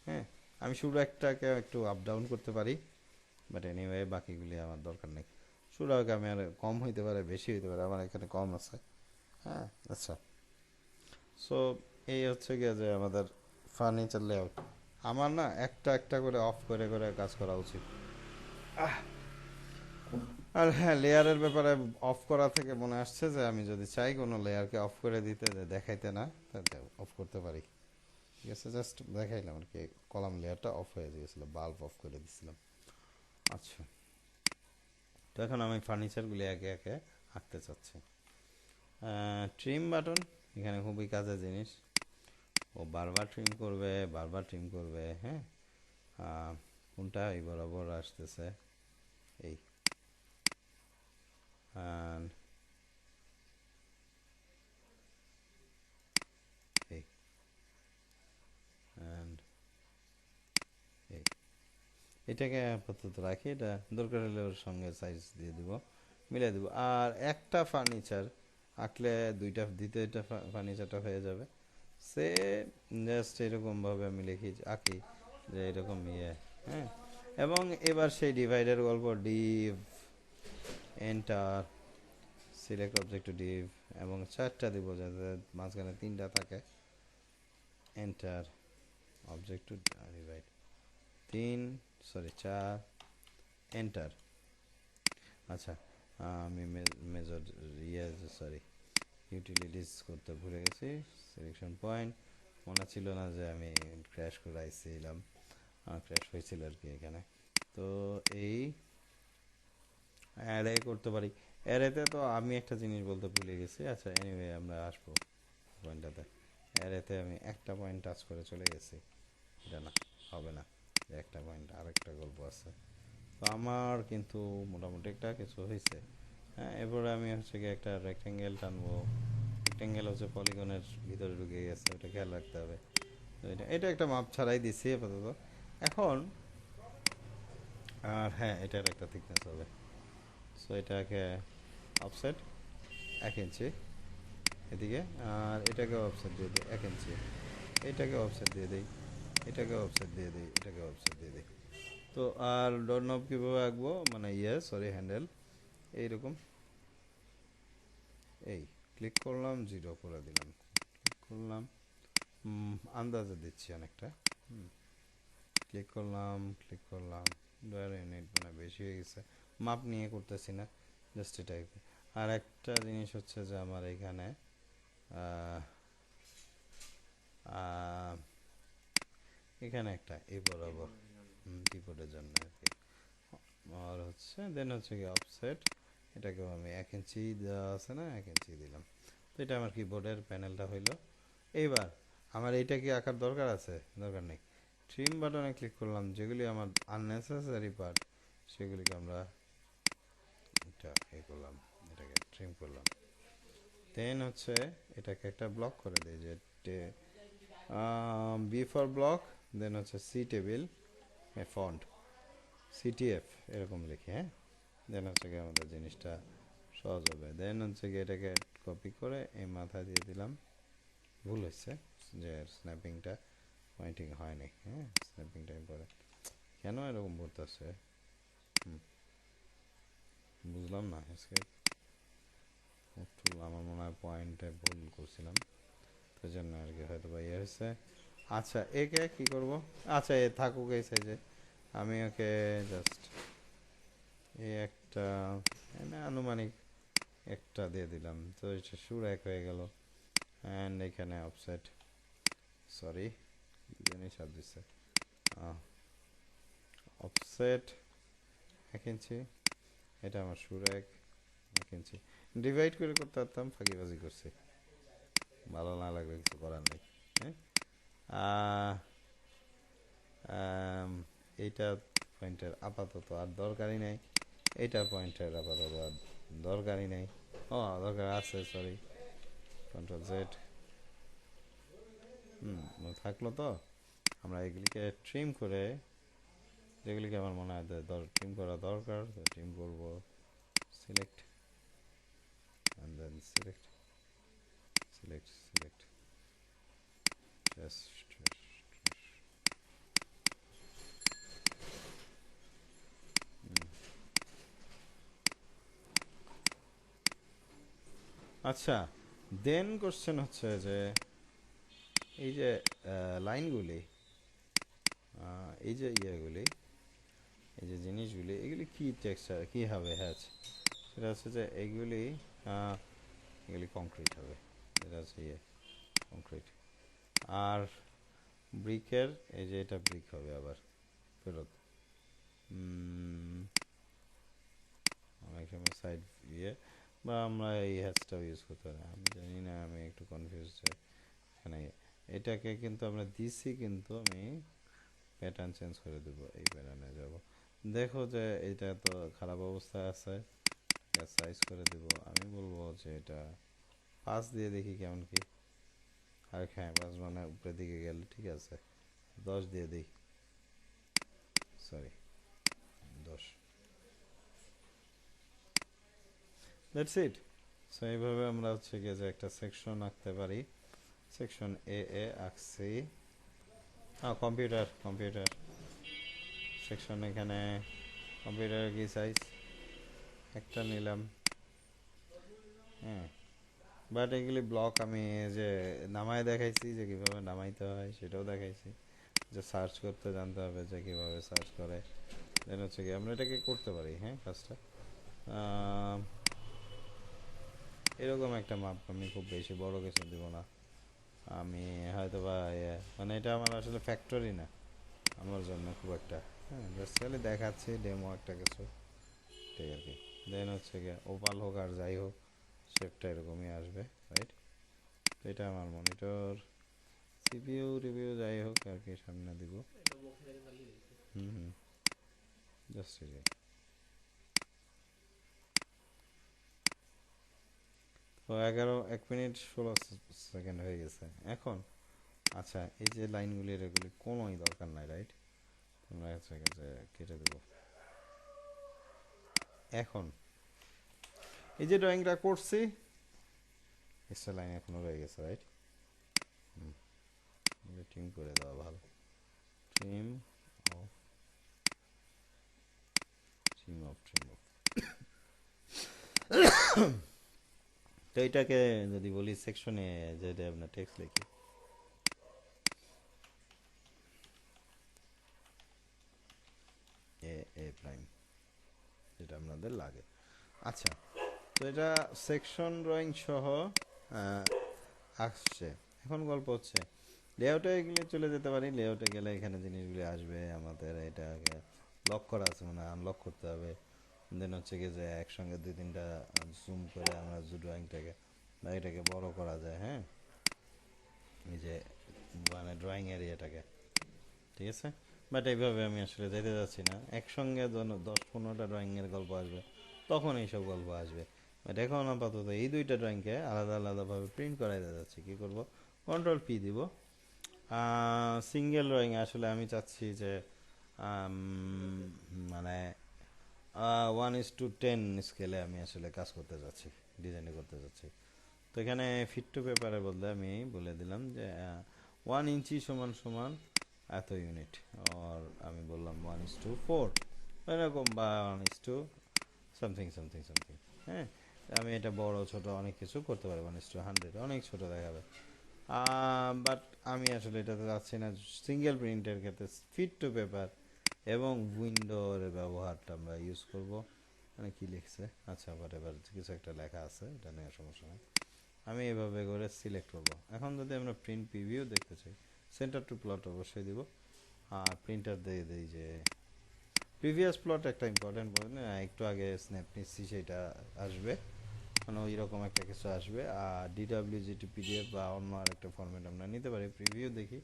হ্যাঁ, আমি শুরু একটাকে একটু আপ ডাউন করতে পারি, বাট এনিওয়ে বাকিগুলি আমার দরকার নেই। শুরুকে আমি আর কম হইতে পারে, বেশি হইতে পারে, আমার এখানে কম আছে, হ্যাঁ। আচ্ছা, সো এই হচ্ছে গিয়ে যে আমাদের ফার্নিচার লেআউট। আমার না একটা একটা করে অফ করে করে কাজ করা উচিত। আর হ্যাঁ, লেয়ারের ব্যাপারে অফ করা থেকে মনে আসছে যে আমি যদি চাই কোনো লেয়ারকে অফ করে দিতে, যে দেখাইতে না, তাহলে অফ করতে পারি। ঠিক আছে, জাস্ট দেখাইলাম আর কি, কলাম লেয়ারটা অফ হয়ে গিয়েছিল, বাল্ব অফ করে দিছিলাম। আচ্ছা, তো এখন আমি ফার্নিচারগুলি একে একে আঁকতে চাচ্ছি। ট্রিম বাটন এখানে খুবই কাজের জিনিস। ও বারবার ট্রিম করবে, বারবার ট্রিম করবে, হ্যাঁ। কোনটা এই বরাবর আসতেছে, এই, and এই, and এই, এটাকে আপাতত রাখি, এটা দরকার হলে ওর সঙ্গে সাইজ দিয়ে দিব, মিলিয়ে দেবো। আর একটা ফার্নিচার আঁকলে দুইটা দ্বিতীয়টা ফার্নিচারটা হয়ে যাবে। সে জাস্ট এরকমভাবে আমি লিখি, আঁকি যে এরকম ইয়ে, হ্যাঁ। এবং এবার সেই ডিভাইডের গল্প, div, enter, select object to div, এবং চারটা দিব যাতে মাঝখানে তিনটা থাকে। এন্টার, অবজেক্ট টু ডিভাইড, তিন, সরি চার, এন্টার। আচ্ছা, আমি মেজর ইয়ে, সরি, ইউটিলিটিস করতে ভুলে গেছি। সিলেকশন পয়েন্ট মনে ছিল না যে আমি ক্র্যাশ করাইছিলাম, ক্র্যাশ হয়েছিল আর কি এখানে। তো এই অ্যারে করতে পারি। অ্যারেতে তো আমি একটা জিনিস বলতে ভুলে গেছি। আচ্ছা, এনিওয়ে আমরা আসবো পয়েন্টটাতে। অ্যারেতে আমি একটা পয়েন্ট টাচ করে চলে গেছি, এটা না, হবে না, একটা পয়েন্ট, আরেকটা গল্প আছে। তো আমার কিন্তু মোটামুটি একটা কিছু হয়েছে। হ্যাঁ, এরপরে আমি হচ্ছে কি একটা রেক্টেঙ্গেল টানবো। রেক্টেঙ্গেল হচ্ছে পলিগনের ভিতরে ঢুকে গেছে, ওটা খেয়াল রাখতে হবে। তো এটা এটা একটা মাপ ছাড়াই দিচ্ছি আপাতত। এখন আর হ্যাঁ, এটার একটা থিকনেস হবে। সো এটাকে অফসেট 1 ইঞ্চি এদিকে, আর এটাকে অফসেট দিয়ে দিই 1 ইঞ্চি, এটাকে অফসেট দিয়ে দিই, এটাকে অফসেট দিয়ে দিই, এটাকে অফসেট দিয়ে দিই। তো আর ডোর নব কীভাবে আঁকবো, মানে ইয়ে সরি, হ্যান্ডেল এইরকম, এই ক্লিক করলাম, 0 করে দিলাম, ক্লিক করলাম, আন্দাজে দিচ্ছি অনেকটা, ক্লিক করলাম, ক্লিক করলাম, 2 ইউনিট মানে বেশি হয়ে গেছে, মাপ নিয়ে করতেছি না, জাস্ট এটাই। আর একটা জিনিস হচ্ছে যে আমার এখানে এখানে একটা এই বরাবর কিবোর্ডের জন্য আর কি। আর হচ্ছে দেন হচ্ছে কি অফসেট, এটাকেও আমি 1 ইঞ্চি দেওয়া আছে না, 1 ইঞ্চি দিলাম। তো এটা আমার কিবোর্ডের প্যানেলটা হইলো। এইবার আমার এইটা কি আঁকার দরকার আছে? দরকার নেই। ট্রিম বাটনে ক্লিক করলাম, যেগুলি আমার আননেসেসারি পার্ট সেগুলিকে আমরা এটা করলাম, এটাকে ট্রিম করলাম। দেন হচ্ছে এটাকে একটা ব্লক করে দিই, যে বি ফর ব্লক, দেন হচ্ছে সি টেবিল, ফন্ট সিটিএফ এরকম লিখে, হ্যাঁ। দেন হচ্ছে গিয়ে আমাদের জিনিসটা সহজ হবে। দেন হচ্ছে গিয়ে এটাকে কপি করে এই মাথায় দিয়ে দিলাম। ভুল হচ্ছে যে স্ন্যাপিংটা পয়েন্টিং হয়নি, হ্যাঁ, স্ন্যাপিংটা পরে কেন এরকম করতেছে বুঝলাম না। এসকেপ টুল, আমার মনে হয় পয়েন্টে ভুল করছিলাম, তো জন্য আর কি হয়তো বা ইয়ে হয়েছে। আচ্ছা, একে কি করব? আচ্ছা, এ থাকুক এই সাইজে। আমি ওকে জাস্ট এই একটা আনুমানিক একটা দিয়ে দিলাম, তো এটা সুর এক হয়ে গেল। অ্যান্ড এখানে অফসেট, সরি জানি সাত দিচ্ছে, অফসেট 1 ইঞ্চি, এটা আমার সুর 1 ইঞ্চি। ডিভাইড করে করতে পারতাম, ফাঁকিবাজি করছি, ভালো না লাগলে কিছু করার নেই, হ্যাঁ। এইটা পয়েন্টের আপাতত আর দরকারই নেই, এইটা পয়েন্টের আপাতত আর দরকারই নেই। ও দরকার আছে, সরি, কন্ট্রোল জেড, থাকলো। তো আমরা এগুলিকে ট্রিম করে, যেগুলিকে আমার মনে হয় ট্রিম করা দরকার, ট্রিম করবো। Select and then select, select, select, just. আচ্ছা, দেন কোশ্চেন হচ্ছে যে এই যে লাইনগুলি, এই যে ইয়েগুলি, এই যে জিনিসগুলি এগুলি কি টেক্সচার কি হবে হ্যাচ, সেটা হচ্ছে যে এগুলি এগুলি কংক্রিট হবে, এটা হচ্ছে ইয়ে কংক্রিট। আর ব্রিকের এই যে এটা ব্রিক হবে আবার ফেরত, অনেক সময় সাইড ইয়ে বা আমরা এই হ্যাচটাও ইউজ করতে পারি, আমি জানি না, আমি একটু কনফিউজ যে এখানে এটাকে কিন্তু আমরা দিছি, কিন্তু আমি প্যাটার্ন চেঞ্জ করে দেবো, এই প্যাটার্নে যাব। দেখো যে এটা তো খারাপ অবস্থায় আছে, সাইজ করে দেব, আমি বলবো যে এটা 5 দিয়ে দেখি কেমন কি। আর হ্যাঁ 5 মানে উপরের দিকে গেলে ঠিক আছে, 10 দিয়ে দিই, সরি 10, দ্যাটস ইট। সো এইভাবে আমরা হচ্ছে গিয়ে যে একটা সেকশন আঁকতে পারি, সেকশন এ আঁকছি। কম্পিউটার কম্পিউটার সেকশন, এখানে কম্পিউটারের কি সাইজ একটা নিলাম, হ্যাঁ। বাট এগুলি ব্লক আমি যে নামায় দেখাইছি, যে কীভাবে নামাইতে হয় সেটাও দেখাইছি, যে সার্চ করতে জানতে হবে যে কীভাবে সার্চ করে। দেন হচ্ছে কি আমরা এটাকে করতে পারি, হ্যাঁ কাজটা এরকম একটা মাপ, আমি খুব বেশি বড় কিছু দেবো না, আমি হয়তো বা মানে এটা আমার আসলে ফ্যাক্টরি না আমার জন্য খুব একটা, হ্যাঁ জাস্ট খালি দেখাচ্ছি ডেমো একটা কিছু, ঠিক আর কি। দেন হচ্ছে গিয়ে ওপাল হোক আর যাই হোক শেপটা এরকমই আসবে, রাইট। তো এটা আমার মনিটর, সিপিইউ রিভিউ যাই হোক আর কি সামনে দিব, হুম জাস্ট এটাই। তো 1 মিনিট 16 সেকেন্ড হয়ে গেছে এখন। আচ্ছা এই যে লাইনগুলির এগুলি কোনোই দরকার নাই, রাইট, আমরা হচ্ছে যে কেটে দেবো। এখন এই যে ড্রয়িংটা করছি, এক্সট্রা লাইন এখনো রয়ে গেছে, রাইট, ট্রিম করে দেওয়া ভালো, trim of trim of trim of. তো এটাকে যদি বলি সেকশনে যেটা আপনার টেক্সট লিখি, এ প্রাইম যেটা আপনাদের লাগে। আচ্ছা তো এটা সেকশন ড্রয়িং সহ আসছে। এখন গল্প হচ্ছে লেআউটে এগুলি চলে যেতে পারি, লেআউটে গেলে এখানে জিনিসগুলি আসবে, আমাদের এটাকে লক করা আছে মানে আনলক করতে হবে। দেন হচ্ছে কি যে একসঙ্গে 2-3টা জুম করে আমরা ড্রয়িংটাকে বা এটাকে বড় করা যায়, হ্যাঁ এই যে মানে ড্রয়িং এরিয়াটাকে, ঠিক আছে। বাট এইভাবে আমি আসলে যেতে যাচ্ছি না, একসঙ্গে 10-15টা ড্রয়িংয়ের গল্প আসবে, তখন এইসব গল্প আসবে। বাট এখন আপাতত এই 2টা ড্রয়িংকে আলাদা আলাদাভাবে প্রিন্ট করাই যাচ্ছি, কী করব, কন্ট্রোল পি দিব। সিঙ্গেল ড্রয়িং আসলে আমি চাচ্ছি যে মানে 1:10 স্কেলে আমি আসলে কাজ করতে যাচ্ছি, ডিজাইন করতে যাচ্ছি। তো এখানে ফিট টু পেপারের বদলে আমি বলে দিলাম যে 1 ইঞ্চি সমান সমান এত ইউনিট, আর আমি বললাম 1:4 এরকম, বা 1:, সামথিং সামথিং সামথিং, হ্যাঁ। আমি এটা বড় ছোট অনেক কিছু করতে পারি, 1:100 অনেক ছোট দেখাবে। বাট আমি আসলে এটাতে যাচ্ছি না, সিঙ্গেল প্রিন্টের ক্ষেত্রে ফিট টু পেপার এবং উইন্ডোর ব্যবহারটা আমরা ইউজ করব। মানে কি লিখছে, আচ্ছা বাট এবার কিছু একটা লেখা আছে, এটা নিয়ে সমস্যা নেই, আমি এভাবে করে সিলেক্ট করব। এখন যদি আমরা প্রিন্ট প্রিভিউ দেখতে চাই, সেন্টার টু প্লট অবশ্যই দিব, আর প্রিন্টার দিয়ে দিই যে প্রিভিয়াস প্লট একটা ইম্পর্টেন্ট বলেন, একটু আগে স্ন্যাপ নিচ্ছি সেটা আসবে, মানে ওই রকম একটা কিছু আসবে। আর ডিডাব্লিউজিটি পিডিএফ বা অন্য আর একটা ফরম্যাট আমরা নিতে পারি। প্রিভিউ দেখি,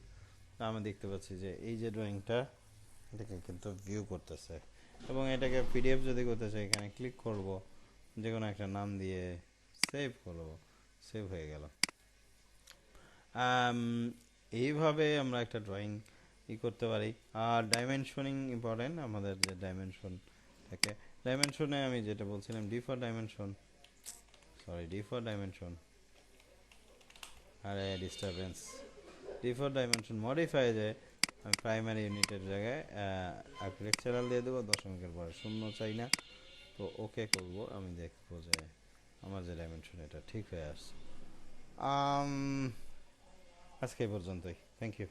আমরা দেখতে পাচ্ছি যে এই যে ড্রয়িংটা এটাকে কিন্তু ভিউ করতেছে, এবং এটাকে পিডিএফ যদি করতে চাই এখানে ক্লিক করব, যে কোনো একটা নাম দিয়ে সেভ করব, সেভ হয়ে গেল। এইভাবে আমরা একটা ড্রয়িং করতে পারি। আর ডাইমেনশনিং ইম্পর্টেন্ট, আমাদের যে ডাইমেনশন থাকে, ডাইমেনশনে আমি যেটা বলছিলাম ডি ফর ডাইমেনশন, আরে disturbance, D for dimension modify যে আমি প্রাইমারি ইউনিটের জায়গায় আর্কিটেকচারাল দিয়ে দেবো, দশমিকের পরে শূন্য চাই না, তো ওকে করব। আমি দেখবো যে আমার যে ডাইমেনশন এটা ঠিক হয়ে আসছে। আজকে এই পর্যন্তই, থ্যাংক ইউ।